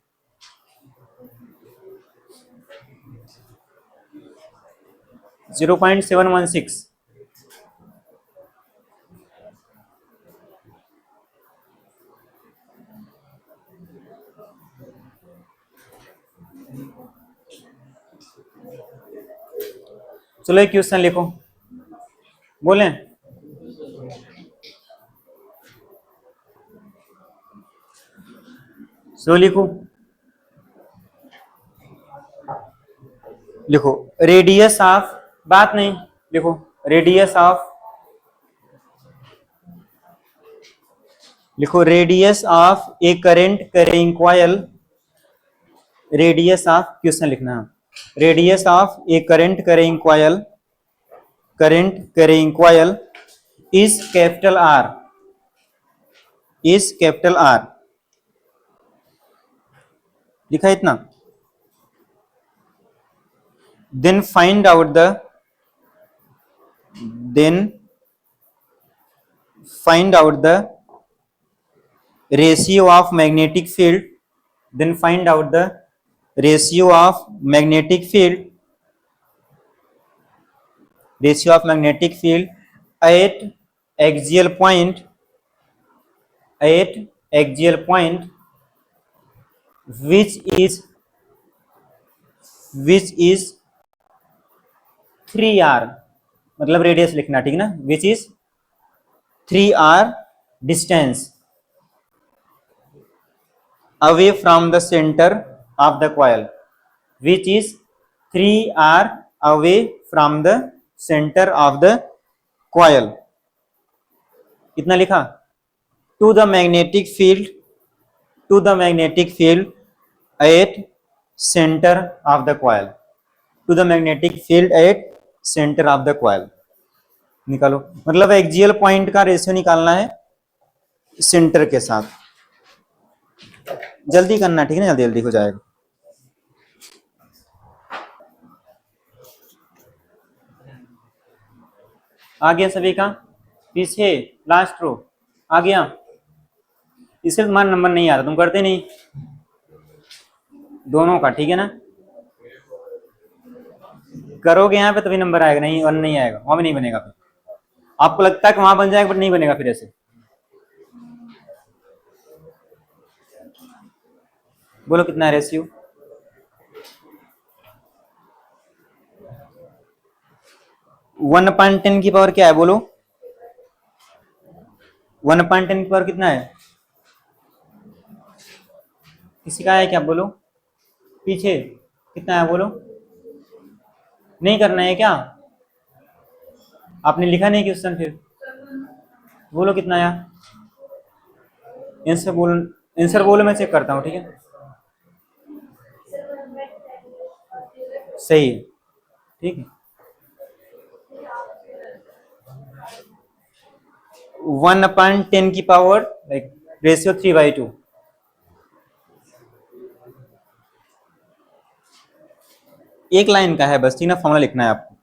0.716, चलो एक क्वेश्चन लिखो, बोले सो लिखो, लिखो रेडियस ऑफ, बात नहीं, लिखो रेडियस ऑफ, लिखो radius of A current carrying coil, radius of, question लिखना है, radius of A current carrying coil, current carrying coil is capital R, is capital R, लिखा इतना, then find out the, then find out the ratio of magnetic field, then find out the ratio of magnetic field, ratio of magnetic field at axial point, at axial point which is 3r, मतलब radius लिखना, ठीक ना, which is 3r distance away from the centre of the coil, which is 3r away from the centre of the coil, कितना लिखा, to the magnetic field, to the magnetic field at centre of the coil, to the magnetic field at centre of the coil, निकालो, मतलब axial point का ratio निकालना है centre के साथ, जल्दी करना, ठीक है ना, जल्दी जल्दी हो जाएगा। आ गया सभी का, पीछे लास्ट रो आ गया, इससे तुम्हारा नंबर नहीं आ रहा, तुम करते नहीं दोनों का, ठीक है ना, करोगे यहाँ पे तभी नंबर आएगा, नहीं वन नहीं आएगा, वहां भी नहीं बनेगा, फिर आपको लगता है कि वहां बन जाएगा बट नहीं बनेगा, फिर ऐसे बोलो कितना है रेशियो, 1/10 की पावर क्या है बोलो, 1/10 की पावर कितना है, किसी का है क्या, बोलो पीछे कितना है बोलो, नहीं करना है क्या, आपने लिखा नहीं क्वेश्चन, फिर बोलो कितना आया, आंसर बोलो, आंसर बोलो, मैं चेक करता हूँ, ठीक है, सही है, ठीक है। 1/10 की पावर लाइक रेशियो 3/2। एक लाइन का है बस, ठीक ना, फॉर्मूला लिखना है आपको।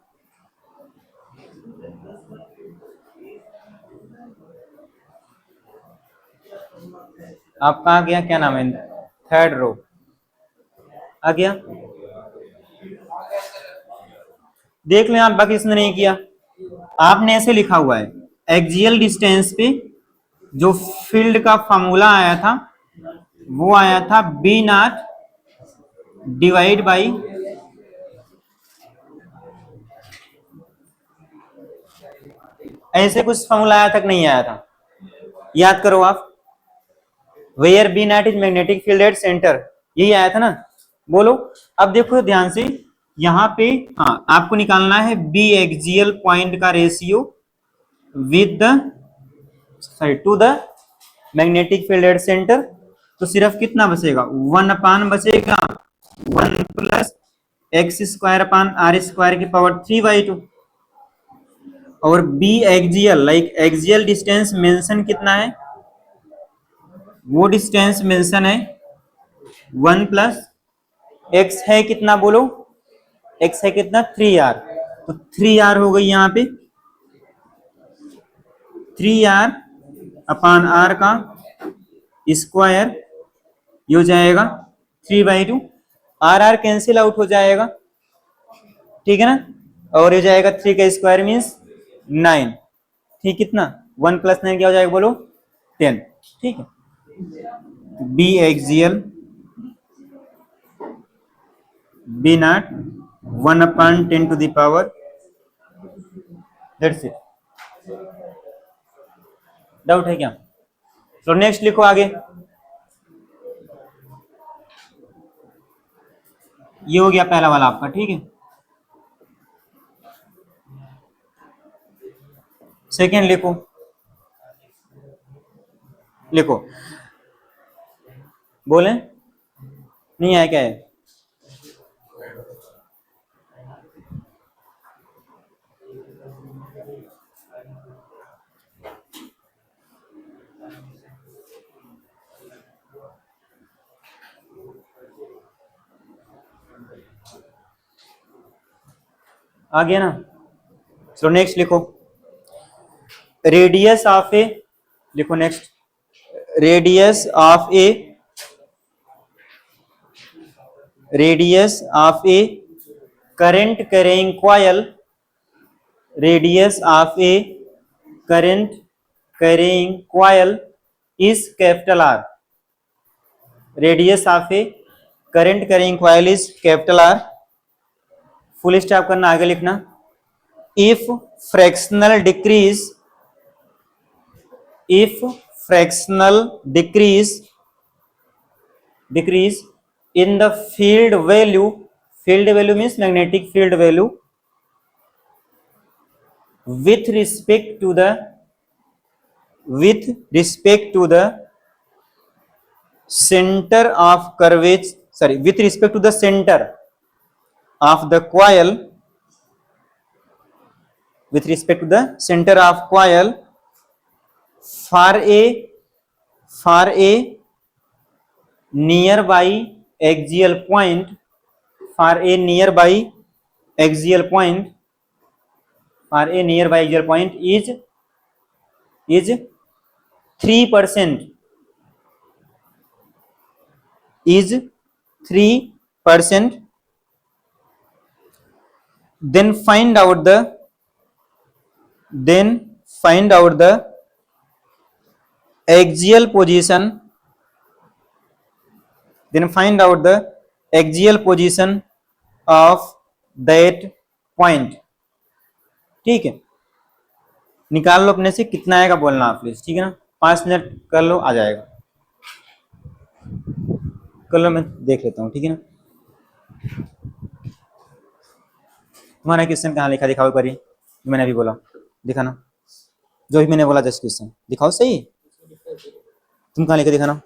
आप कहाँ गया, क्या नाम है, थर्ड रो आ गया, देख लो, आप बाकी इसने नहीं किया, आपने ऐसे लिखा हुआ है, एक्सियल डिस्टेंस पे जो फील्ड का फॉर्मूला आया था वो आया था बी नॉट डिवाइड बाई, ऐसे कुछ फॉर्मूला आया था कि नहीं आया था, याद करो आप, where B naught is magnetic field at centre, यही आया था ना, बोलो। अब देखो ध्यान से, यहाँ पे हाँ आपको निकालना है बी एक्सियल पॉइंट का ratio with the sorry to the magnetic field at centre, तो सिर्फ कितना बचेगा, 1 बचेगा 1 plus x square upon r square की पावर 3/2, और B axial like axial distance mention कितना है, वो डिस्टेंस मेंशन है 1 प्लस एक्स है कितना बोलो, एक्स है कितना 3r, तो 3r हो गई यहाँ पे 3r अपान आर का स्क्वायर, ये हो जाएगा 3/2, आर आर कैंसिल आउट हो जाएगा, ठीक है ना, और ये जाएगा 3 का स्क्वायर मीन्स 9, ठीक, कितना 1 प्लस 9 क्या हो जाएगा बोलो 10, ठीक है। B axial B naught 1/10 to the power, that's it. Doubt है क्या, तो नेक्स्ट लिखो आगे, ये हो गया पहला वाला आपका, ठीक है। सेकेंड लिखो, लिखो, बोले नहीं आया क्या है, आ गया ना, चलो नेक्स्ट लिखो, रेडियस ऑफ ए, लिखो next, radius of A, radius of A current carrying coil, radius of A current carrying coil is capital R, radius of A current carrying coil is capital R, full stop करना, आगे लिखना, if fractional decrease, if fractional decrease in the field value means magnetic field value with respect to the center of curvature, sorry, with respect to the center of the coil, with respect to the center of coil for a nearby axial point, for a nearby axial point, for a nearby axial point is 3%, is 3%, then find out the axial position, then find out the axial position of that point, ठीक है, निकाल लो अपने से, कितना आएगा बोलना आप please, ठीक है ना, 5 मिनट कर लो, आ जाएगा। कल मैं देख लेता हूँ, ठीक है ना। तुम्हारा क्वेश्चन कहाँ लिखा, दिखाओ एक बारी, मैंने अभी बोला दिखाना, जो भी मैंने बोला जस्ट क्वेश्चन दिखाओ सही, तुम कहाँ लिखा दिखाना।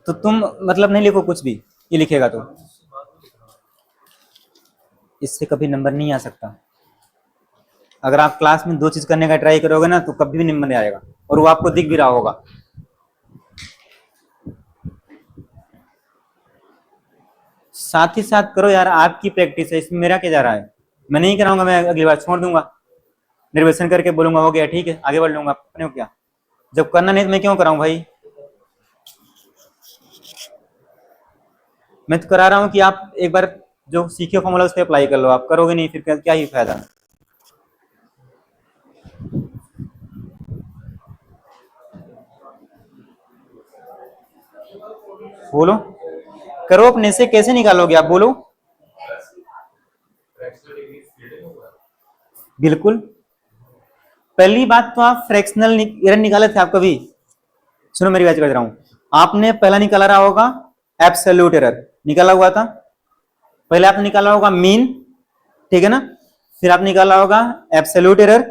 तो तुम मतलब नहीं लिखो कुछ भी, ये लिखेगा तो इससे कभी नंबर नहीं आ सकता। अगर आप क्लास में दो चीज करने का ट्राई करोगे ना तो कभी भी नंबर नहीं आएगा, और वो आपको दिख भी रहा होगा। साथ ही साथ करो यार, आपकी प्रैक्टिस है, इसमें मेरा क्या जा रहा है। मैं नहीं कराऊंगा, मैं अगली बार छोड़ दूंगा, निर्वेशन करके बोलूंगा हो गया ठीक है, आगे बढ़ लूंगा अपने को क्या। जब करना नहीं तो मैं क्यों कराऊं भाई। मैं तो करा रहा हूं कि आप एक बार जो सीखे फॉर्मूला उस पर अप्लाई कर लो, आप करोगे नहीं फिर क्या ही फायदा। बोलो, करो अपने से, कैसे निकालोगे आप बोलो। बिल्कुल, पहली बात तो आप फ्रैक्शनल एरर निकाले थे आप कभी। सुनो मेरी बात कर रहा हूं, आपने पहला निकाला रहा होगा एब्सोल्यूट एरर, निकाला हुआ था। पहले आपने निकाला होगा मीन, ठीक है ना, फिर आपने निकाला होगा एब्सोल्यूट एरर,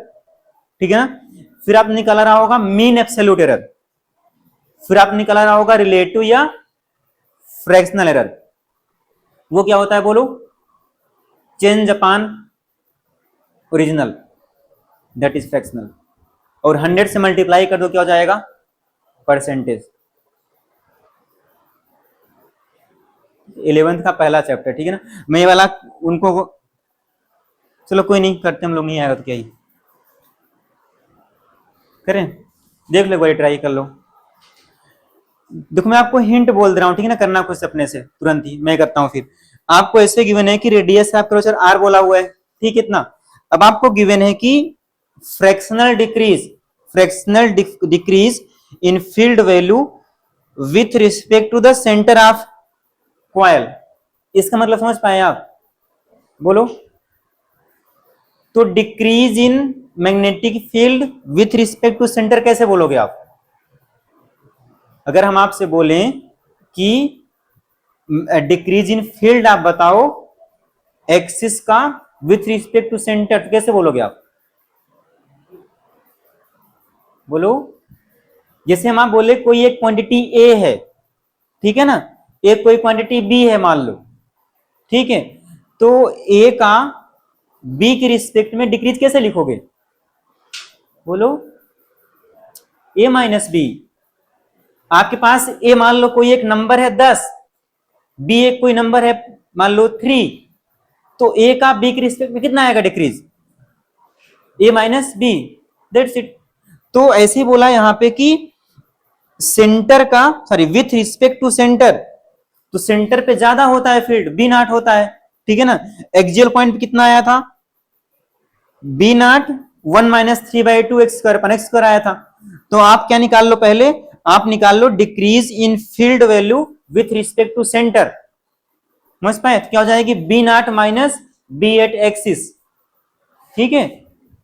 ठीक है ना, फिर आपने निकाला रहा होगा मीन एब्सोल्यूट एरर, फिर आपने निकाला रहा होगा रिलेटिव या फ्रैक्शनल एरर। वो क्या होता है बोलो, change upon original, that is fractional. और 100 से मल्टीप्लाई कर दो क्या हो जाएगा, परसेंटेज। 11th का पहला चैप्टर, ठीक है ना। मैं ये वाला उनको, चलो कोई नहीं करते हम लोग, नहीं आएगा तो क्या ही करें, देख लो एक ट्राई कर लो। देखो मैं आपको हिंट बोल दे रहा हूँ, ठीक है ना, करना कुछ अपने से तुरंत ही, मैं करता हूँ फिर। आपको ऐसे गिवन है कि रेडियस ऑफ कर्वेचर आर बोला हुआ है, ठीक इतना। अब आपको गिवन है कि fractional decrease in field value with respect to the centre of coil. इसका मतलब समझ पाए आप, बोलो। तो decrease in magnetic field with respect to centre कैसे बोलोगे आप। अगर हम आपसे बोलें कि डिक्रीज इन फील्ड आप बताओ एक्सिस का विथ रिस्पेक्ट टू सेंटर, तो कैसे बोलोगे आप, बोलो। जैसे हम आप बोले कोई एक क्वांटिटी ए है, ठीक है ना, एक कोई क्वांटिटी बी है मान लो, ठीक है, तो ए का बी के रिस्पेक्ट में डिक्रीज कैसे लिखोगे, बोलो। ए माइनस बी, आपके पास ए मान लो कोई एक नंबर है 10, बी एक कोई नंबर है मान लो 3, तो ए का बी के रिस्पेक्ट में कितना आएगा decrease, A minus B, that's it. तो ऐसे ही बोला यहां पे कि सेंटर का, sorry with respect to centre, तो सेंटर पे ज्यादा होता है फील्ड, बी नॉट होता है, ठीक है ना। एक्सियल पॉइंट पे कितना आया था, B naught 1 minus 3/2 x square upon x square आया था। तो आप क्या निकाल लो, पहले आप निकाल लो decrease in field value with respect to centre, समझ पाए, तो क्या हो जाएगी B nought minus B at axis, ठीक है।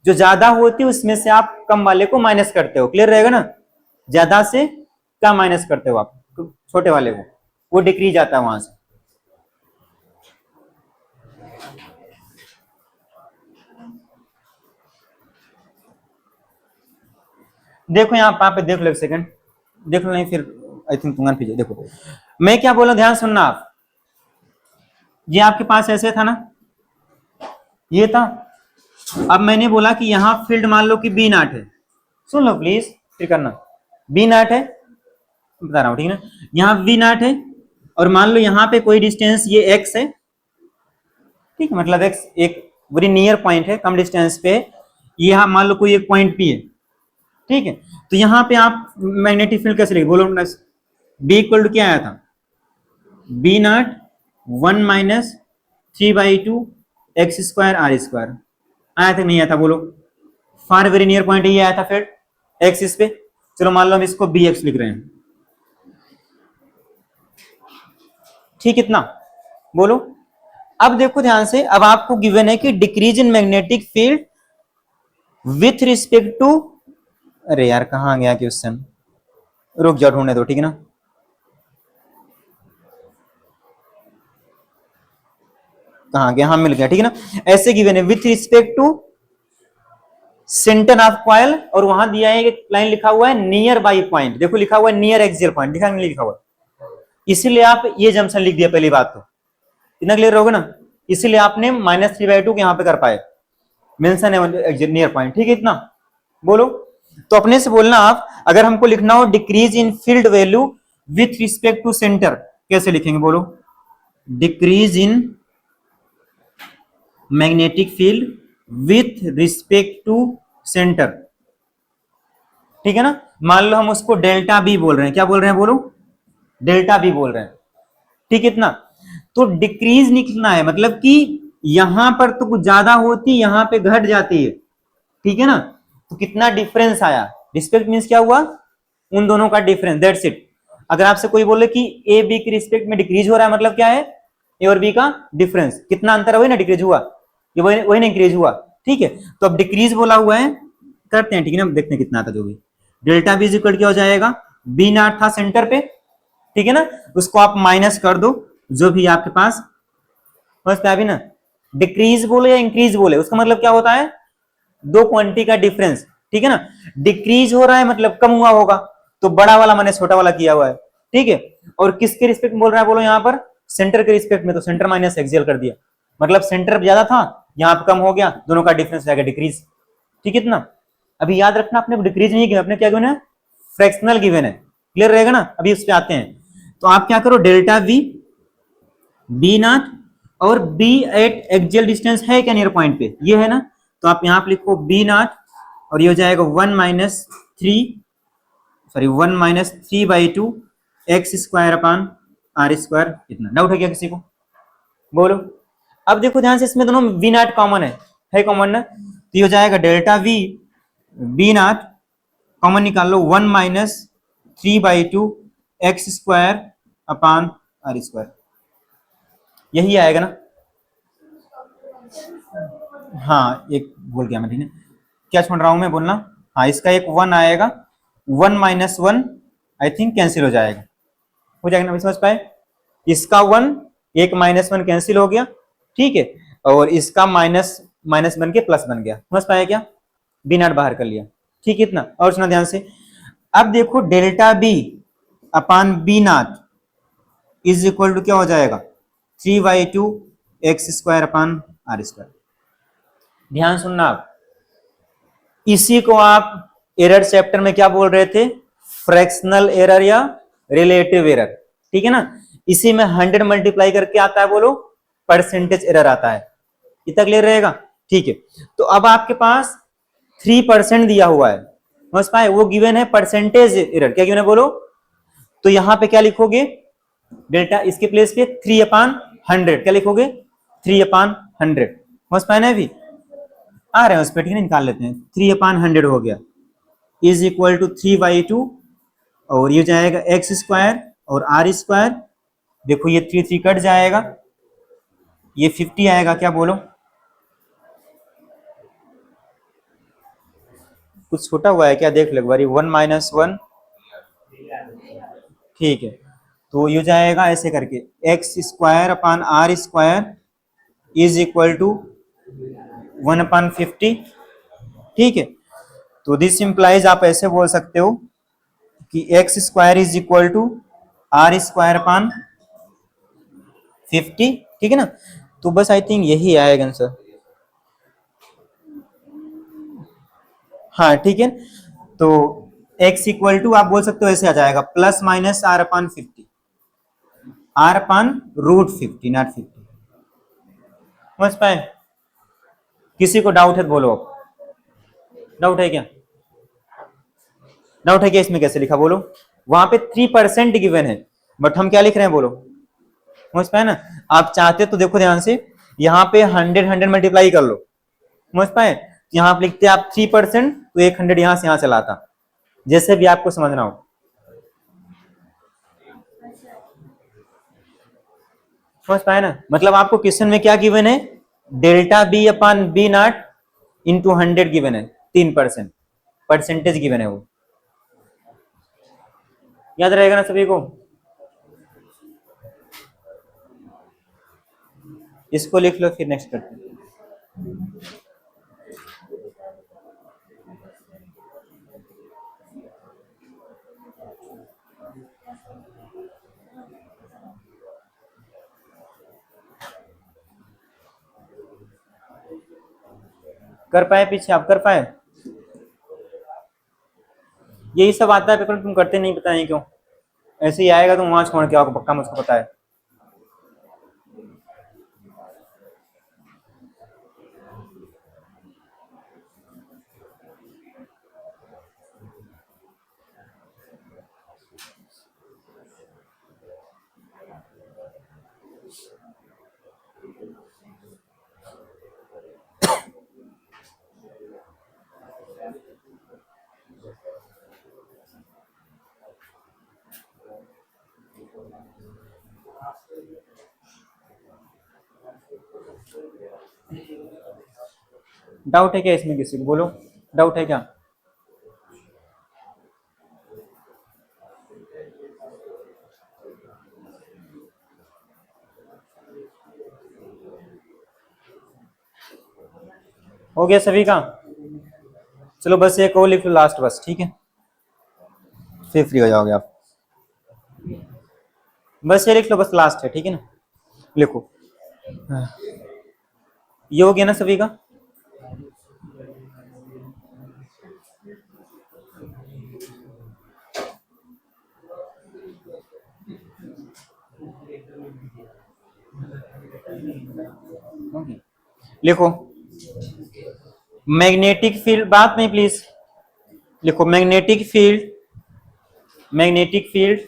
जो ज्यादा होती है उसमें से आप कम वाले को माइनस करते हो, क्लियर रहेगा ना, ज्यादा से कम माइनस करते हो आप छोटे वाले को, वो डिक्रीज आता है वहां से। देखो यहाँ पे देख लो एक सेकंड, देख लो, नहीं फिर आई थिंक तुम्हारा पीछे देखो, मैं क्या बोला ध्यान सुनना आप। ये आपके पास ऐसे था ना, ये था। अब मैंने बोला कि यहां फील्ड मान लो कि बी नॉट है, सुन लो प्लीज फिर करना, बी नॉट है, बता रहा हूं ठीक है ना, यहाँ बी नॉट है, और मान लो यहाँ पे कोई डिस्टेंस ये एक्स है, ठीक है, मतलब एक्स एक वेरी नियर पॉइंट है, कम डिस्टेंस पे, यहाँ मान लो कोई एक पॉइंट पी है, ठीक है। तो यहाँ पे आप मैग्नेटिक फील्ड कैसे लिखे, बोलो। बी इक्वल टू क्या आया था, B naught 1 minus 3/2 x square r square, आया था नहीं आया था, बोलो। फार वेरी नियर पॉइंट ये आया था फिर एक्स इस पे, चलो मान लो हम इसको बी एक्स लिख रहे हैं, ठीक, इतना बोलो। अब देखो ध्यान से, अब आपको गिवन है कि decrease in magnetic field with respect to, अरे यार कहाँ गया क्वेश्चन, रुक जाओ ढूंढने दो, ठीक है ना। कहाँ गया, हाँ मिल गया, ठीक है ना। ऐसे गिवन है with respect to centre of coil, और वहां दिया है एक लाइन लिखा हुआ है नियर बाई पॉइंट, देखो लिखा हुआ है नियर एक्सियल पॉइंट, लिखा नहीं लिखा हुआ, इसीलिए आप ये जंक्शन लिख दिया पहली बात तो, इतना क्लियर होगा ना, इसीलिए आपने -3/2 के यहां पे कर पाए, मेंशन है नियर पॉइंट, ठीक है इतना बोलो। तो अपने से बोलना आप, अगर हमको लिखना हो decrease in field value with respect to centre, कैसे लिखेंगे बोलो, decrease in magnetic field with respect to centre, ठीक है ना। मान लो हम उसको डेल्टा बी बोल रहे हैं, क्या बोल रहे हैं बोलो, डेल्टा बी बोल रहे हैं, ठीक है इतना। तो डिक्रीज निकलना है, मतलब कि यहां पर तो कुछ ज्यादा होती, यहां पे घट जाती है, ठीक है ना। तो कितना डिफरेंस आया, रिस्पेक्ट मींस क्या हुआ, उन दोनों का डिफरेंस, दैट्स इट। अगर आपसे कोई बोले कि ए बी के रिस्पेक्ट में डिक्रीज हो रहा है, मतलब क्या है, ए और बी का डिफरेंस, कितना अंतर है, वही ना डिक्रीज हुआ, ये वही ना इंक्रीज हुआ, ठीक है। तो अब डिक्रीज बोला हुआ है, करते हैं, ठीक है ना, देखते हैं कितना आता जो भी। डेल्टा बी इक्वल क्या हो जाएगा, बी नॉट था सेंटर पे, ठीक है ना, उसको आप माइनस कर दो, जो भी आपके पास समझते हैं अभी ना। डिक्रीज बोले या इंक्रीज बोले, उसका मतलब क्या होता है, दो क्वांटिटी का डिफरेंस, ठीक है ना। डिक्रीज हो रहा है मतलब कम हुआ होगा, तो बड़ा वाला मैंने छोटा वाला किया हुआ है, ठीक है। और किसके रिस्पेक्ट में बोल रहा है बोलो, यहाँ पर सेंटर के रिस्पेक्ट में, तो सेंटर माइनस एक्सियल कर दिया, मतलब सेंटर ज्यादा था, यहाँ पे कम हो गया, दोनों का डिफरेंस जाएगा डिक्रीज, ठीक है इतना। अभी याद रखना, अपने डिक्रीज नहीं गिवन, अपने क्या गिवन है, फ्रैक्शनल गिवन है, क्लियर रहेगा ना। अभी उस पे आते हैं, तो आप क्या करो, डेल्टा वी बी नॉट और बी एट एक्सियल डिस्टेंस है क्या नियर पॉइंट पे, ये है ना, तो आप यहां पे लिखो बी नॉट, और ये हो जाएगा 1 - 3/2 x square upon r square, इतना। डाउट है क्या किसी को, बोलो। अब देखो ध्यान से, इसमें दोनों वी नॉट कॉमन है कॉमन ना, तो ये हो जाएगा delta V B naught common निकाल लो, 1 - 3/2 x square upon r square, यही आएगा ना। हाँ एक भूल गया मैं, ठीक है, क्या छोड़ रहा हूं मैं बोलना, हाँ इसका एक 1 आएगा, 1 - 1 आई थिंक कैंसिल हो जाएगा, ना, समझ पाए, इसका 1 एक -1 कैंसिल हो गया, ठीक है, और इसका माइनस माइनस बन के प्लस बन गया, समझ पाया क्या, बी नॉट बाहर कर लिया, ठीक है इतना। और सुना ध्यान से, अब देखो delta B upon B naught is equal to क्या हो जाएगा, 3/2 x square upon r square. ध्यान सुनना आप, इसी को आप एरर चैप्टर में क्या बोल रहे थे, फ्रैक्शनल एरर या रिलेटिव एरर, ठीक है ना। इसी में 100 मल्टीप्लाई करके आता है बोलो, परसेंटेज एरर आता है, इतना क्लियर रहेगा, ठीक है। तो अब आपके पास 3% दिया हुआ है, समझ पाए, वो गिवन है परसेंटेज एरर, क्या गिवन है बोलो, तो यहां पे क्या लिखोगे, डेल्टा इसके प्लेस पे 3/100, क्या लिखोगे, 3/100, समझ पाए ना, अभी आ रहे हैं उस पे, ठीक है, निकाल लेते हैं, 3/100 हो गया इज इक्वल टू 3/2, और ये जाएगा एक्स स्क्वायर और आर स्क्वायर, देखो ये 3 कट जाएगा, ये 50 आएगा, क्या बोलो, कुछ छोटा हुआ है क्या, देख लो एक बारी, 1 - 1, ठीक है, तो ये जाएगा ऐसे करके, x square upon r square is equal to 1/50, ठीक है। तो दिस इंप्लाइज, आप ऐसे बोल सकते हो कि x square is equal to r square upon 50, ठीक है ना। तो बस आई थिंक यही आएगा आंसर, हाँ ठीक है। तो x इक्वल टू आप बोल सकते हो ऐसे आ जाएगा, +- r/√50 नॉट 50, समझ पाए। किसी को डाउट है तो बोलो, डाउट है क्या, डाउट है क्या, इसमें कैसे लिखा बोलो, वहां पे 3% गिवन है, बट हम क्या लिख रहे हैं बोलो, समझ पाए ना। आप चाहते तो देखो ध्यान से, यहाँ पे 100 मल्टीप्लाई कर लो, समझ पाए, यहाँ पे लिखते आप 3%, तो 100 यहां से यहां चला था, जैसे भी आपको समझना हो। समझ पाए ना? मतलब आपको क्वेश्चन में क्या गिवन है, delta B upon B naught into 100 given है, 3% परसेंटेज गिवन है, वो याद रहेगा ना सभी को? इसको लिख लो, फिर नेक्स्ट करते हैं। कर पाए पीछे? आप कर पाए? यही सब आता है पेपर, तुम करते नहीं, पता नहीं क्यों। ऐसे ही आएगा तुम वहां छोड़ के, आपको पक्का मुझको पता है। डाउट है क्या इसमें? किसी को बोलो, डाउट है क्या? हो गया सभी का? चलो बस एक और लिख लो लास्ट, बस, ठीक है, फिर फ्री हो जाओगे आप। बस ये लिख लो, बस लास्ट है, ठीक है ना? लिखो। ये हो गया ना सभी का? लिखो मैग्नेटिक फील्ड, बात नहीं प्लीज, लिखो magnetic field, magnetic field,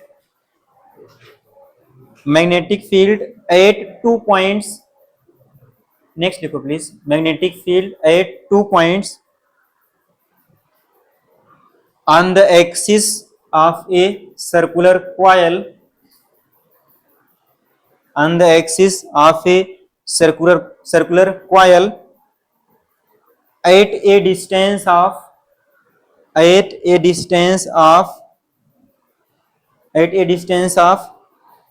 magnetic field at 2 points, next लिखो please, magnetic field at 2 points on the axis of a circular coil, on the axis of a circular coil at a distance of, at a distance of, at a distance of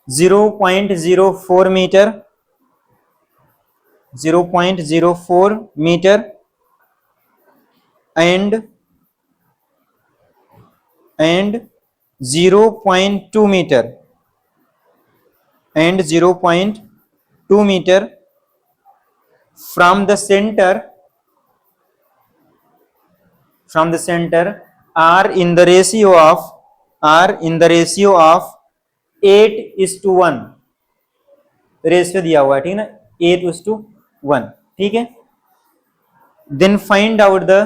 0.04 meter, 0.04 meter and 0.2 meter, and 0.2 meter from the center, from the center are in the ratio of, are in the ratio of 8:1, ratio दिया हुआ है, ठीक है ना, 8:1, ठीक है। then find out the,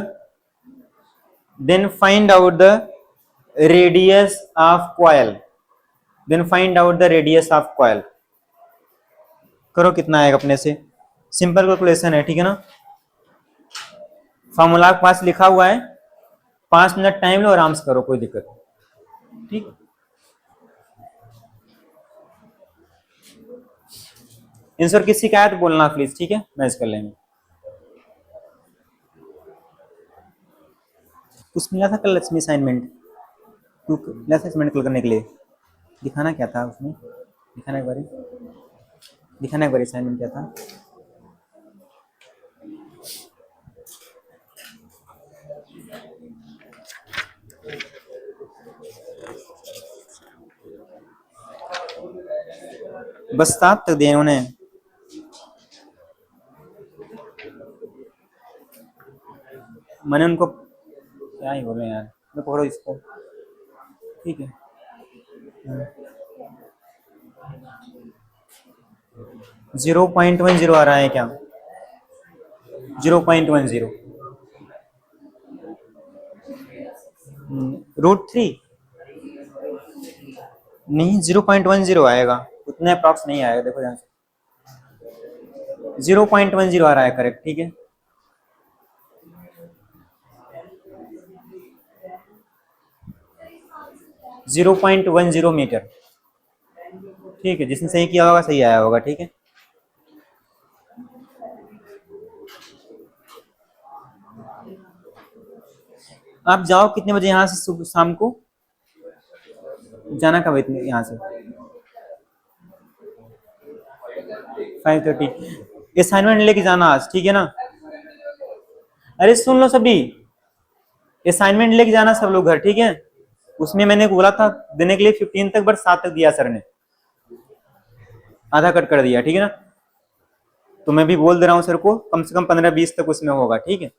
then find out the radius of coil, then find out the radius of coil। करो कितना आएगा अपने से, सिंपल कैलकुलेशन है, ठीक है ना। फॉर्मूला के पास लिखा हुआ है, 5 मिनट टाइम लो, आराम से करो, कोई दिक्कत नहीं, ठीक। आंसर किसी का है तो बोलना प्लीज, ठीक है, मैच कर लेंगे। कुछ मिला था कल लक्ष्मी असाइनमेंट, तू मिला था असाइनमेंट कल करने के लिए, दिखाना क्या था उसमें, दिखाना एक बार, दिखाना एक बार असाइनमेंट क्या था। बस 7 तक दिए उन्हें, मैंने उनको क्या ही बोले यार, मैं पकड़ो इसको, ठीक है। 0.10 आ रहा है क्या? 0.10 √3 नहीं, 0.10 आएगा, उतने अप्रॉक्स नहीं आएगा, देखो ध्यान से, 0.10 आ रहा है करेक्ट, ठीक है। जीरो 0.10 मीटर, ठीक है, जिसने सही किया होगा सही आया होगा। ठीक है, आप जाओ कितने बजे यहाँ से शाम को? जाना कब इतने यहाँ से? 5:30। असाइनमेंट लेके जाना आज, ठीक है ना? अरे सुन लो सभी, असाइनमेंट लेके जाना सब लोग घर, ठीक है? उसमें मैंने बोला था देने के लिए 15 तक, बट 7 तक दिया सर ने, आधा कट कर दिया। ठीक है ना? तो मैं भी बोल दे रहा हूँ सर को, कम से कम 15-20 तक उसमें होगा। ठीक है,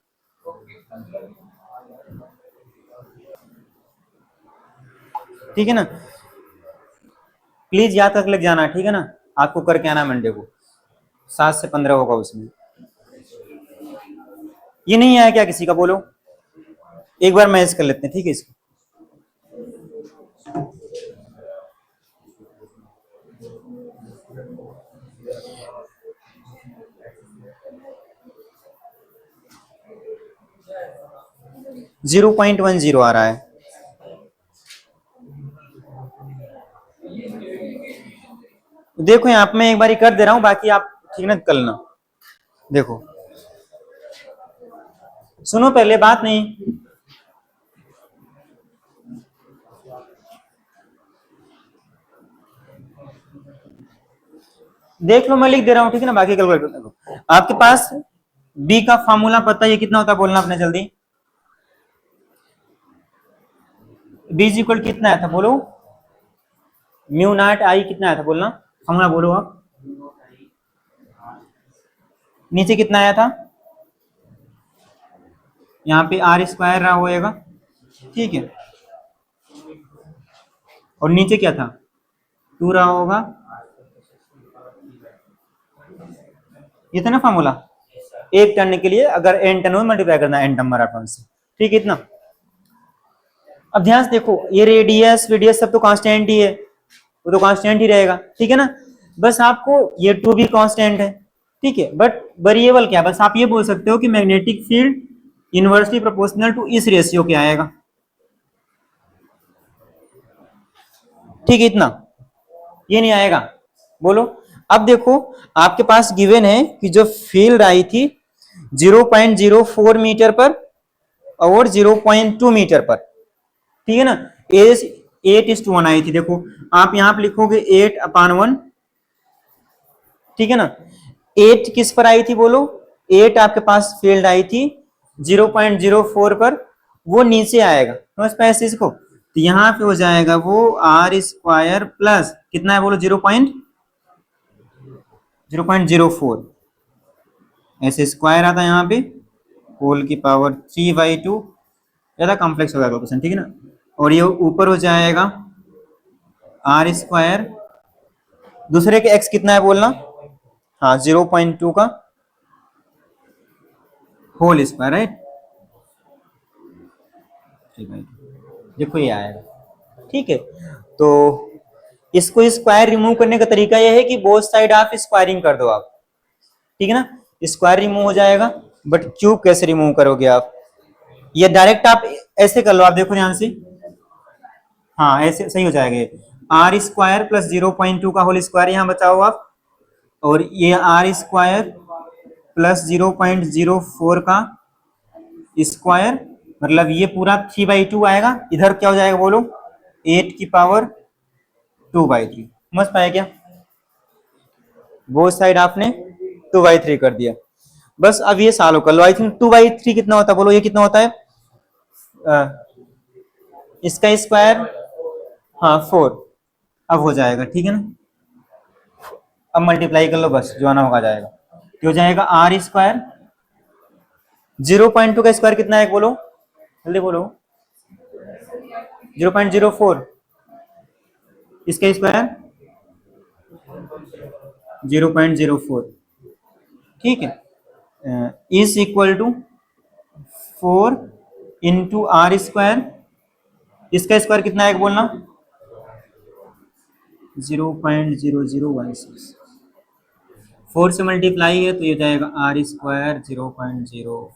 ठीक है ना? प्लीज याद करके लग जाना, ठीक है ना? आपको करके आना मंडे को, 7 से 15 होगा उसमें। ये नहीं आया क्या किसी का? बोलो, एक बार मैच कर लेते हैं, ठीक है इसको। जीरो 0.10 आ रहा है। देखो यहाँ पे मैं एक बार कर दे रहा हूँ, बाकी आप ठीक ना कर लेना। देखो सुनो, पहले बात नहीं, देख लो मैं लिख दे रहा हूँ, ठीक है ना? बाकी कैलकुलेट कर लो। आपके पास बी का फॉर्मूला पता है, कितना होता है? बोलना अपने जल्दी। बी इज इक्वल कितना आया था? बोलो। म्यू नॉट आई कितना आया था? बोलना फॉर्मूला, बोलो आप। नीचे कितना आया था? यहाँ पे आर स्क्वायर रहा होएगा, ठीक है? और नीचे क्या था? 2 रहा होगा। ये था ना फॉर्मूला, एक टर्न के लिए अगर एन टर्न हो मल्टीप्लाई करना एन नंबर ऑफ टर्न से, ठीक है? इतना। अब ध्यान से देखो, ये रेडियस वीडियस सब तो कांस्टेंट ही है, वो तो कांस्टेंट ही रहेगा, ठीक है ना? बस आपको ये 2 भी कांस्टेंट है, ठीक है? बट वेरिएबल क्या? बस आप ये बोल सकते हो कि magnetic field inversely proportional to इस रेशियो क्या आएगा, ठीक है? इतना, ये नहीं आएगा। बोलो। अब देखो, आपके पास गिवन है कि जो फील्ड आई थी 0.04 मीटर पर और 0.2 मीटर पर, ठीक है ना? 8:1 आई थी। देखो आप यहां पर लिखोगे 8/1, ठीक है ना? 8 किस पर आई थी? बोलो। 8 आपके पास फील्ड आई थी 0.04 पर, वो नीचे आएगा, समझ पाए इस चीज को? तो यहाँ पे हो जाएगा वो आर स्क्वायर प्लस कितना है? बोलो 0.04, ऐसे स्क्वायर आता है यहाँ पे, होल की पावर 3/2, ज्यादा कॉम्प्लेक्स होगा क्वेश्चन, ठीक है ना? और ये ऊपर हो जाएगा आर स्क्वायर, दूसरे के एक्स कितना है बोलना? हाँ 0.2 का होल स्क्वायर, राइट? देखो ये आएगा, ठीक है? तो इसको स्क्वायर रिमूव करने का तरीका यह है कि बोथ साइड आप स्क्वायरिंग कर दो आप, ठीक है ना? स्क्वायर रिमूव हो जाएगा, बट क्यूब कैसे रिमूव करोगे आप? ये डायरेक्ट आप ऐसे कर लो, आप देखो ध्यान से, हाँ ऐसे सही हो जाएगा। आर स्क्वायर प्लस 0.2 का होल स्क्वायर यहाँ बचाओ आप, और ये आर स्क्वायर प्लस 0.04 का स्क्वायर, मतलब ये पूरा 3/2 आएगा। इधर क्या हो जाएगा बोलो? 8 की पावर 2/3। समझ पाए क्या? वो साइड आपने 2/3 कर दिया। बस अब ये सॉल्व कर लो। आई थिंक 2/3 कितना होता है? बोलो ये कितना होता है? इसका स्क्वायर, हाँ 4। अब हो जाएगा, ठीक है ना? अब मल्टीप्लाई कर लो, बस जो आना होगा जाएगा। तो हो जाएगा आर स्क्वायर, 0.2 का स्क्वायर कितना है? बोलो जल्दी बोलो। 0.04, इसका स्क्वायर 0.04, ठीक है? Is equal to 4 into r square, इसका स्क्वायर कितना है बोलना? 0.0016। 4 से मल्टीप्लाई है तो ये जाएगा r square 0.04,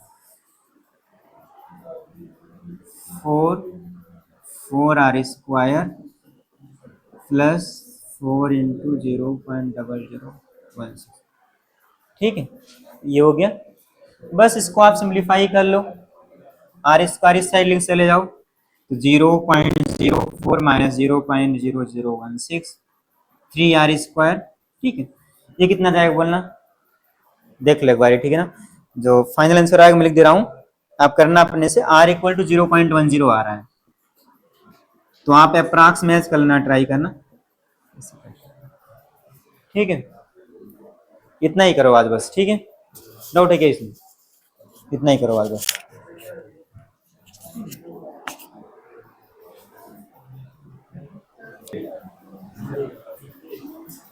4 r square plus 4 into 0.0016। ठीक है, ये हो गया। बस इसको आप सिंप्लीफाई कर लो, आर स्क्वायर इस साइड लेके चले जाओ तो 0.04 माइनस 0.0016 3r²। ठीक है, ये कितना जाएगा बोलना, देख लो एक बार, ठीक है ना। जो फाइनल आंसर आएगा मैं लिख दे रहा हूँ, आप करना अपने से। r इक्वल टू 0.10 आ रहा है, तो आप अप्रॉक्स मैच करना ट्राई करना। ठीक है, इतना ही करो आज बस। ठीक है, डाउट है क्या इसमें, इतना ही करो आज बस।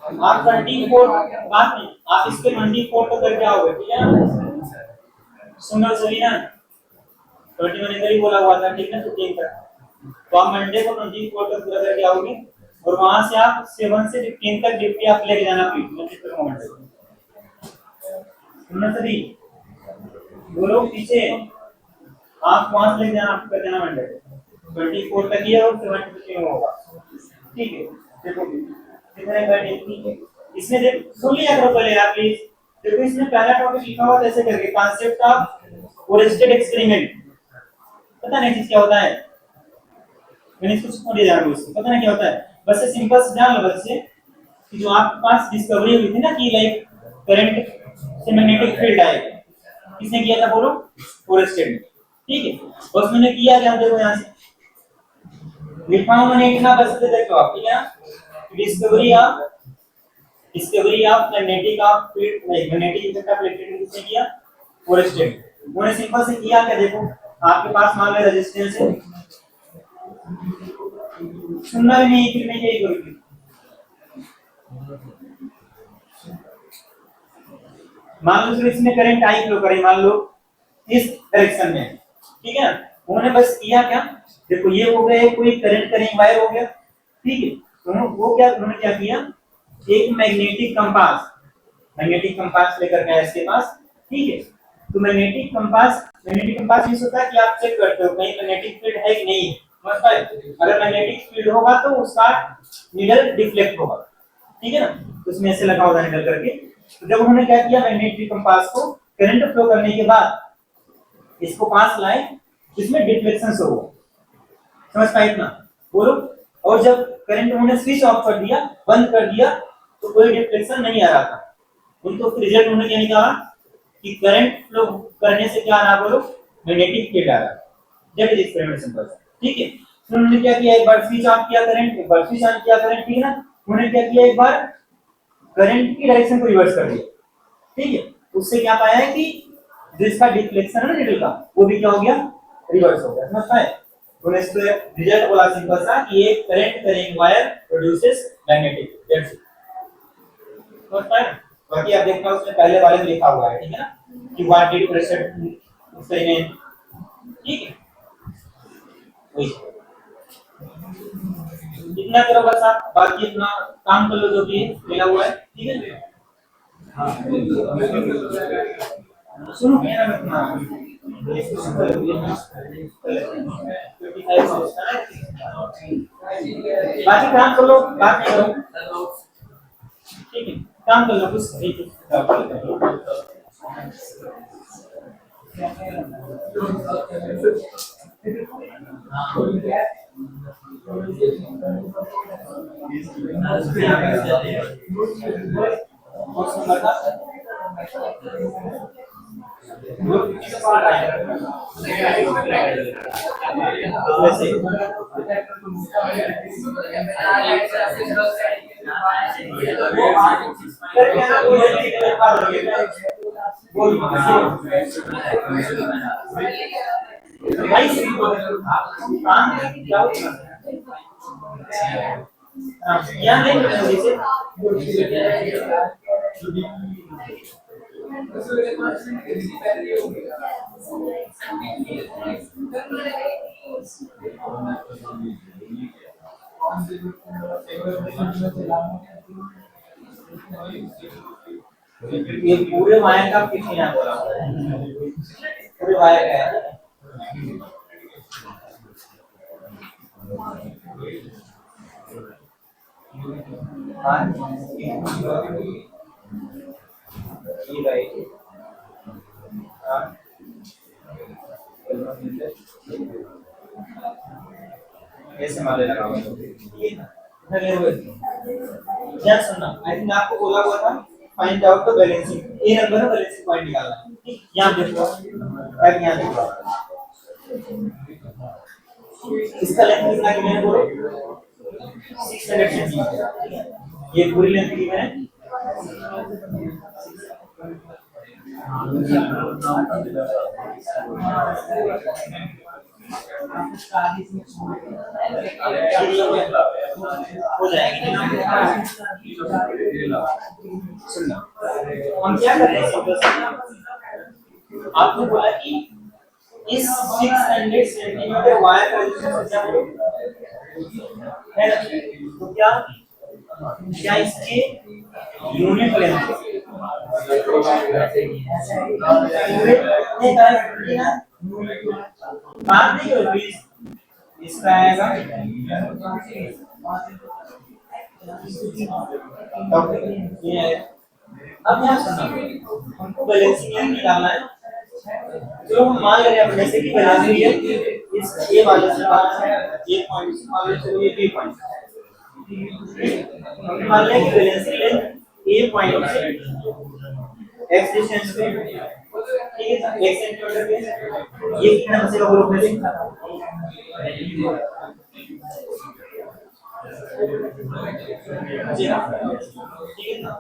आप 24 बात नहीं, आप इसके 24 को करके आओगे, ठीक है ना। सुनो सही ना, 21 इधर ही बोला हुआ था, ठीक है, 15 तक। तो आप मंडे को 24 तक पूरा करके आओगे, और वहां से आप 7 से 15 तक डिप्टी आप लेके जाना प्लीज। सुनना सही, बोलो पीछे, आप वहां से लेके जाना, आप कर देना मंडे 24 तक ही, और 7 तक होगा। ठीक है, देखो कितने का ठीक है। इसमें देख सुन लिया करो पहले आप प्लीज। देखो इसमें पहला टॉपिक लिखा हुआ ऐसे करके, कांसेप्ट ऑफ ओरेस्टेड एक्सपेरिमेंट। पता नहीं चीज क्या होता है, मैंने इसको छोड़ दिया यार, उसको पता नहीं क्या होता है। बस ये सिंपल से जान लो बच्चे कि जो आपके पास डिस्कवरी हुई थी ना कि लाइक करंट से मैग्नेटिक फील्ड आएगा, किसने किया था बोलो, ओरेस्टेड ने। ठीक है, बस मैंने किया क्या, देखो यहां से लिखा हूं मैंने, इतना बस देखो आप, ठीक है। Discovery of magnetic of field, magnetic effect of electric field किसने किया, ओरेस्टेड। उन्होंने सिंपल से किया क्या, देखो आपके पास मान लो रेजिस्टेंस है, सुनना भी नहीं फिर मैं यही करूंगी। मान लो इसमें करंट आई फ्लो करें, मान लो इस डायरेक्शन में, ठीक है। उन्होंने बस किया क्या, देखो ये हो गया कोई करंट करेंट वायर हो गया, ठीक है। तो वो क्या, उन्होंने क्या किया, एक मैग्नेटिक कंपास लेकर गया इसके पास, ठीक है। तो मैग्नेटिक कंपास यूज होता है कि आप चेक करते हो कहीं मैग्नेटिक फील्ड है कि नहीं, समझ पाए। अगर मैग्नेटिक फील्ड होगा तो उसका नीडल डिफ्लेक्ट होगा, ठीक है ना। तो उसमें ऐसे लगा होगा नीडल करके। तो जब उन्होंने क्या किया, मैग्नेटिक कंपास को करंट फ्लो करने के बाद इसको पास लाए जिसमें डिफ्लेक्शन हो, समझ पाए इतना, बोलो। और जब करंट उन्होंने स्विच ऑफ कर दिया, बंद कर दिया, तो कोई डिफ्लेक्शन नहीं आ रहा था। उनको रिजल्ट उन्होंने क्या निकाला कि करंट फ्लो करने से क्या आ रहा, बोलो, मैग्नेटिक फील्ड आ रहा। दैट इज एक्सपेरिमेंट सिंपल, ठीक है। तो उन्होंने क्या किया, एक बार स्विच ऑफ किया करंट, एक बार स्विच ऑन किया करंट, ठीक है ना। उन्होंने क्या किया, एक बार करंट की डायरेक्शन को रिवर्स कर दिया, ठीक है। उससे क्या पाया है कि जिसका डिफ्लेक्शन है ना नीडल का, वो भी क्या हो गया, रिवर्स हो गया, समझ पाए। उन्होंने इसको रिजल्ट बोला सिंपल सा कि एक current current wire produces magnetic, that's it, समझ पाए। बाकी आप देखना उसमें पहले वाले में लिखा हुआ है, ठीक है ना, कि व्हाट डिड प्रेशर एक्सपेरिमेंट, ठीक है। वही इतना करो बस आप, बाकी अपना काम कर लो जो भी मिला हुआ है, ठीक है। हाँ सुनो मेरा अपना बाकी काम कर लो, बात नहीं करो, ठीक है। काम कर लो कुछ, ठीक है। ये पूरे वायर का कितने यहाँ बोला, पूरे वायर का है। ऐसे मान लेना होगा, ठीक है ना? क्या सुनना, आई थिंक आपको बोला हुआ था फाइंड आउट द बैलेंसिंग, ये नंबर है बैलेंसिंग पॉइंट निकालना है, ठीक? यहाँ देखो, राइट यहाँ देखो, इसका लेंथ कितना गिवन है बोलो, 600 सेंटीमीटर, ये पूरी लेंथ गिवन है। हो जाएगी। सुनना, हम क्या कर रहे हैं, आपने बोला कि इस 600 सेंटीमीटर वायर का रेजिस्टेंस क्या है ना? तो क्या क्या इसके यूनिट लेंथ इसका आएगा अब यहाँ सुनना, हमको बैलेंसिंग लाइन निकालना है। जो हम मान ले रहे हैं जैसे कि बैलेंसिंग है इस ए वाले से ये पॉइंट से मान ले, चलो ये बी पॉइंट, हम मान लें कि बैलेंसिंग लाइन ए पॉइंट से एक्स डिस्टेंस पे, ठीक है, एक्स सेंटीमीटर पे ये कितना बचेगा वो लोग देखें, ठीक है ना?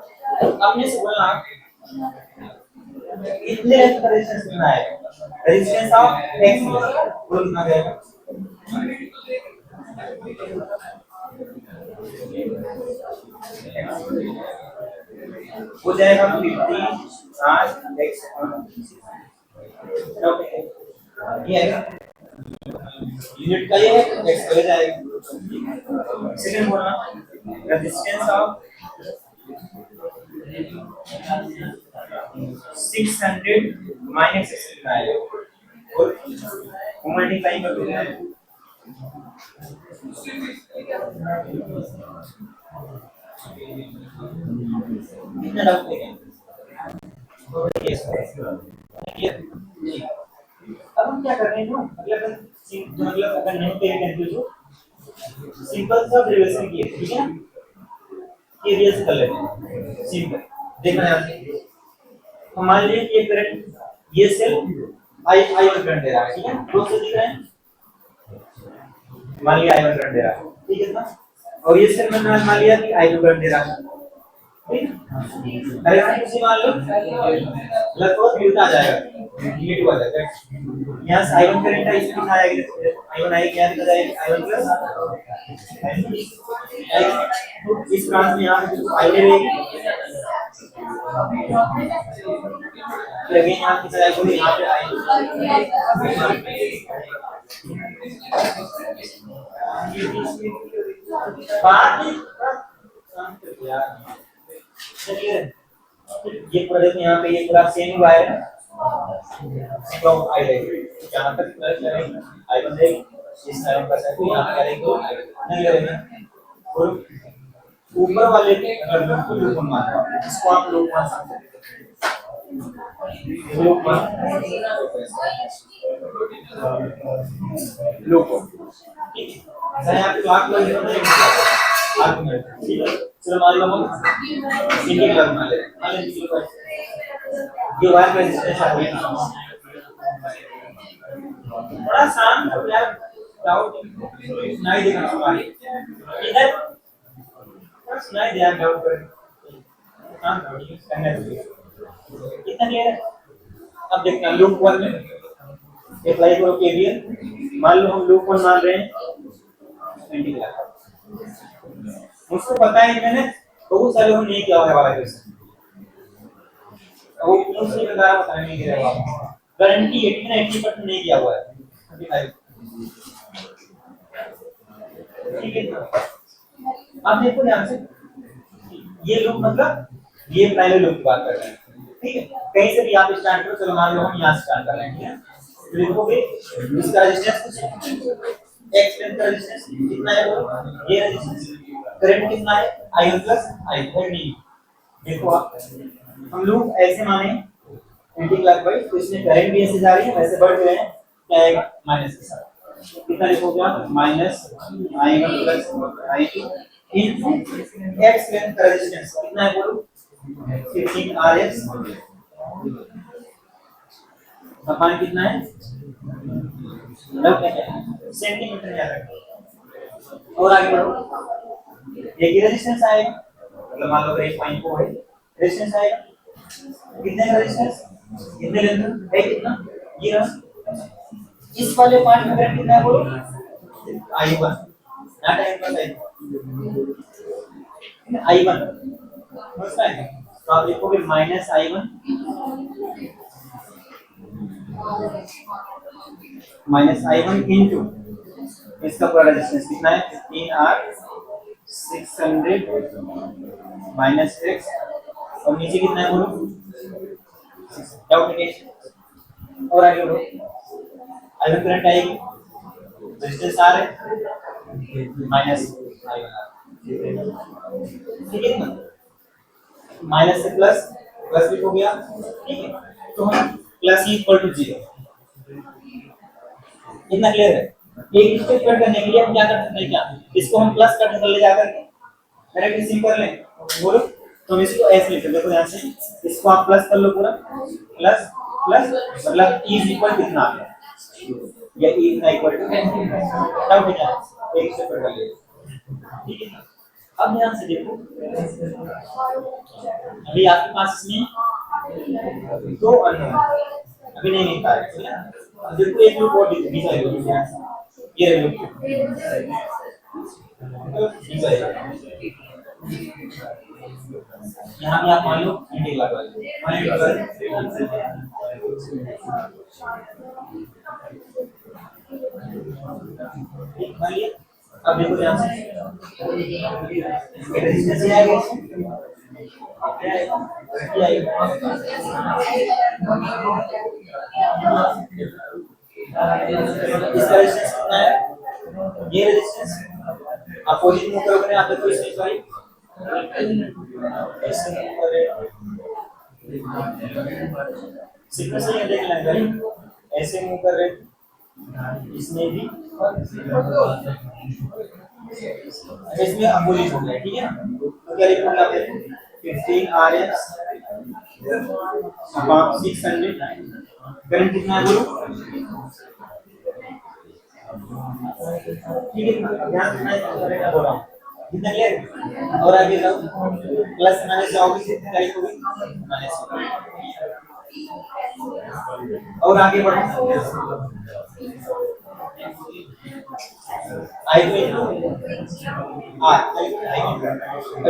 अपने से बोलना इतने रेजिस्टेंस कितना है, रेजिस्टेंस ऑफ एक्स वो कितना देगा, हो जाएगा 50 x ये है यूनिट का, ये x हो जाएगा। सेकंड बोलना रेजिस्टेंस ऑफ 600 माइनस x कितना है और मल्टीप्लाई कर देना है, कितना डाउट है अब हम क्या कर रहे हैं ना, मतलब अगर नहीं क्लियर कंफ्यूज हो, सिंपल सा डेरिवेशन किए, ठीक है, ये रियल कर लेते हैं सिंपल। देखना है हम मान लीजिए कि ये करंट ये सेल I1 करंट दे रहा है, ठीक है, दो से दिख रहे हैं, मान लिया I1 करंट दे रहा है, ठीक है ना, और ये सेल मैंने मान लिया कि I2 करंट दे रहा है, ठीक, अरे किसी मान लो लगभग उल्टा आ जाएगा, नेगेटिव आ जाएगा, यहाँ से I1 करंट है, इसमें कितना आएगा, I1 आएगा, यहाँ कितना जाएगा, I1 प्लस इस ब्रांच में यहाँ पे I1 रहेगी, फिर अगेन यहाँ कितना जाएगा, यहाँ पे चलिए ये पूरा देखो, यहाँ पे ये पूरा सेम वायर है, तो आई रहेगी जहाँ तक I1 रहेगी, इस I1 का साइड यहाँ पे रहेगी, नहीं रहेगी, और ऊपर वाले के अगर लूप वन मानते हैं, इसको आप लूप वन समझते हैं, लूप वन, ठीक है, यहाँ पे क्लॉक वाइज आर्गुमेंट, ठीक है, चलो मान लो हम इंटीग्रल मान ले, ये वायर रेजिस्टेंस है, बड़ा आसान है यार, डाउट नहीं देखना हमारी इधर, बस नहीं ध्यान डाउट करें, हाँ करना चाहिए, कितना क्लियर है। अब देखना लूप वन में अप्लाई करो केवीएल, मान लो हम लूप वन मान रहे हैं इंटीग्रल, मुझको पता है मैंने बहुत सारे लोगों ने नहीं किया हुआ है वाला क्वेश्चन, वो कौन सी बता रहा पता नहीं गिरा हुआ, गारंटी 80% नहीं किया हुआ है, ठीक है। अब देखो ध्यान से, ये लूप मतलब ये पहले लूप की बात कर रहे हैं, ठीक है, कहीं से भी आप स्टार्ट करो, चलो मान लो हम यहाँ से स्टार्ट कर रहे हैं, ठीक है, तो देखोगे इसका रेजिस्टेंस कुछ x का रेजिस्टेंस कितना है, ये रेजिस्टेंस करंट कितना है I1 प्लस I2 डी। देखो आप हम लोग ऐसे माने एंटी क्लॉकवाइज, तो इसमें करंट भी ऐसे जा रही है, वैसे बढ़ रहे हैं, क्या आएगा माइनस के साथ। कितना लिखोगे आप माइनस I1 प्लस I2 इन x लेंथ का रेजिस्टेंस कितना है बोलो 15 Rx अपॉन कितना है सेंटीमीटर याद रखो। और आगे बढ़ो, एक ही रेजिस्टेंस आएगा, मतलब मान लो 1.4 है रेजिस्टेंस आएगा, कितने का रेजिस्टेंस कितने लेंथ है कितना ये रहा। इस वाले पार्ट में करंट कितना है बोलो I1 ना टाइम पर I1 समझ पाएंगे, तो आप लिखोगे माइनस I1 इनटू इसका पूरा रेजिस्टेंस कितना है 15R 600 माइनस x और नीचे कितना है बोलो डाउट है। और आगे बढ़ो, I1 करंट आएगी रेजिस्टेंस R है माइनस I1 ठीक है ना, माइनस से प्लस प्लस भी हो गया ठीक है, तो हम प्लस इक्वल टू 0 इतना क्लियर है। एक स्टेप कट करने के लिए हम क्या कर सकते हैं, क्या इसको हम प्लस कट कर ले जाकर के डायरेक्ट इसी कर लें बोलो, तो हम इसको ऐसे लिख देखो यहां से इसको आप प्लस कर लो पूरा प्लस प्लस मतलब e इक्वल कितना आ गया या e इक्वल टू तब क्या एक स्टेप कट कर ले ठीक है। अब ध्यान से देखो अभी आपके पास इसमें दो अननोन अभी नहीं मिल पा रहे, देखो एक लूप और दिख रहा है ये लूप यहाँ भी आप मान लो इंटीग्रल लगा लो। अब देखो ध्यान से रेजिस्टेंस आ गया इसका रेजिस्टेंस कितना है ये रेजिस्टेंस अपोजिट मूव करोगे आप देखो इसमें सॉरी ऐसे मूव करे सीक्वेंस ये देख लेंगे ऐसे मूव कर रहे इसमें भी इसमें अपोजिट हो गया ठीक है ना, तो क्या लिखोगे आप 15 Rx अपॉन 600 करंट कितना है बोलो ठीक है ध्यान रखना है क्या बोल रहा हूं कितना क्लियर। और आगे जाओ प्लस माइनस जाओगे कितनी तारीख होगी माइनस और आगे बढ़ो आई अभी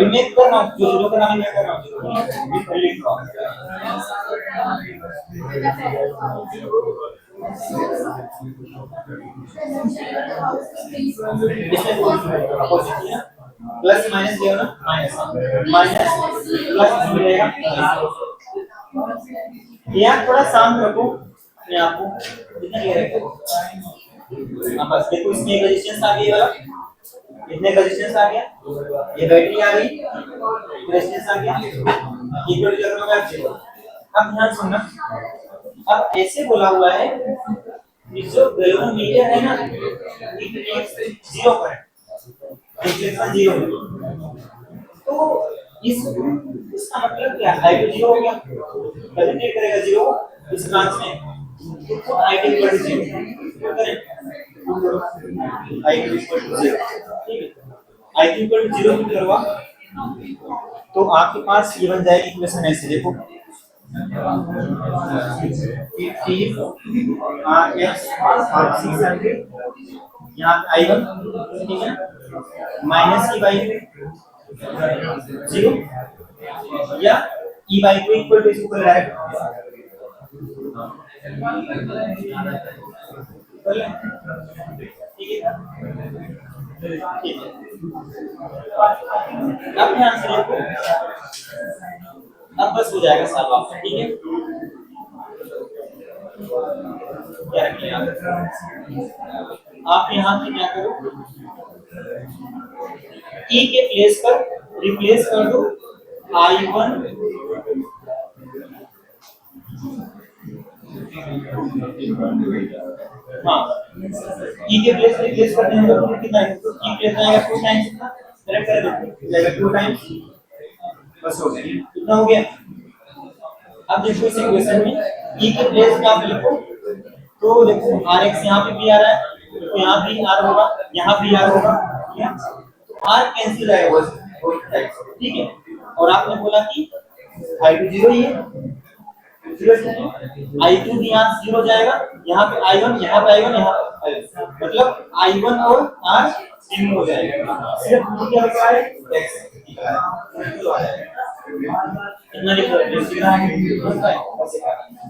मैं कर रहा हूँ जो करना है मैं कर रहा हूँ लिख रहा हूँ प्लस माइनस दिया ना माइनस माइनस प्लस मिलेगा यहाँ थोड़ा शांत रखो अपने आप को कितना क्लियर है। बस देखो इसमें एक रेजिस्टेंस आ गई वाला कितने रेजिस्टेंस आ गया ये बैटरी आ गई रेजिस्टेंस आ गया इक्वल जगह में आप जीरो। अब ध्यान सुनना अब ऐसे बोला हुआ है कि जो गैल्वेनोमीटर है ना जीरो करंट रिफ्लेक्शन जीरो तो इसका मतलब क्या है I2 जीरो हो गया कंडक्ट करेगा जीरो इस ब्रांच में तो I2 equal to zero correct I2 equal to zero ठीक है I2 इक्वल टू जीरो करवा तो आपके पास ये बन जाएगी इक्वेशन ऐसे देखो 15 Rx और 600 यहाँ I1 ठीक है माइनस E बाई जीरो या E by two equal to इसको डायरेक्ट ठीक है ठीक है। अब ध्यान से देखो अब बस हो जाएगा साहब आपका ठीक है क्या रखें आप यहाँ पे क्या करो ई के प्लेस पर रिप्लेस कर दो I1, हाँ ई के प्लेस पर रिप्लेस कर देंगे तो कितना है, ई प्लेस आएगा 2 टाइम्स, कितना करेक्ट कर दो जाएगा 2 टाइम्स, बस हो गया, कितना हो गया। अब देखो इस इक्वेशन में ई के प्लेस पे आप लिखो, तो देखो Rx यहाँ पे भी आ रहा है, तो यहाँ भी R होगा, यहाँ भी R होगा, ठीक है, तो R कैंसिल आएगा ठीक है, और आपने बोला कि I2 जीरो ही है, I2 भी यहाँ जीरो जाएगा, यहाँ पे I1, यहाँ पे I1, यहाँ पे I1, मतलब I1 और R जीरो हो जाएगा, सिर्फ क्या होगा है x इतना लिख लो,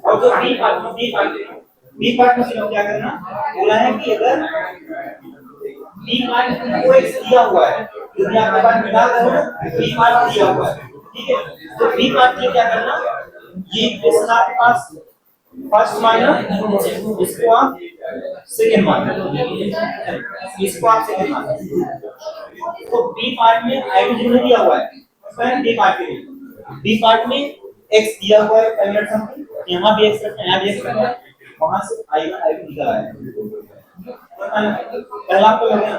और जो बी पार्ट में सिर्फ क्या करना बोला है कि अगर बी पार्ट को x दिया हुआ है, यदि आपके पास मिला है बी पार्ट दिया हुआ है, ठीक है, तो बी पार्ट में क्या करना, ये इक्वेशन आपके पास फर्स्ट मानना, इसको आप सेकंड मानना, इसको आप सेकंड मानना, तो बी पार्ट में I2 नहीं दिया हुआ है, स्वयं बी पार्ट के लिए बी पार्ट में x दिया हुआ है पहले समथिंग, यहाँ भी x रखना है, यहाँ भी x रखना है, वहां से I1 I2 निकल आया पहला आपको लग गया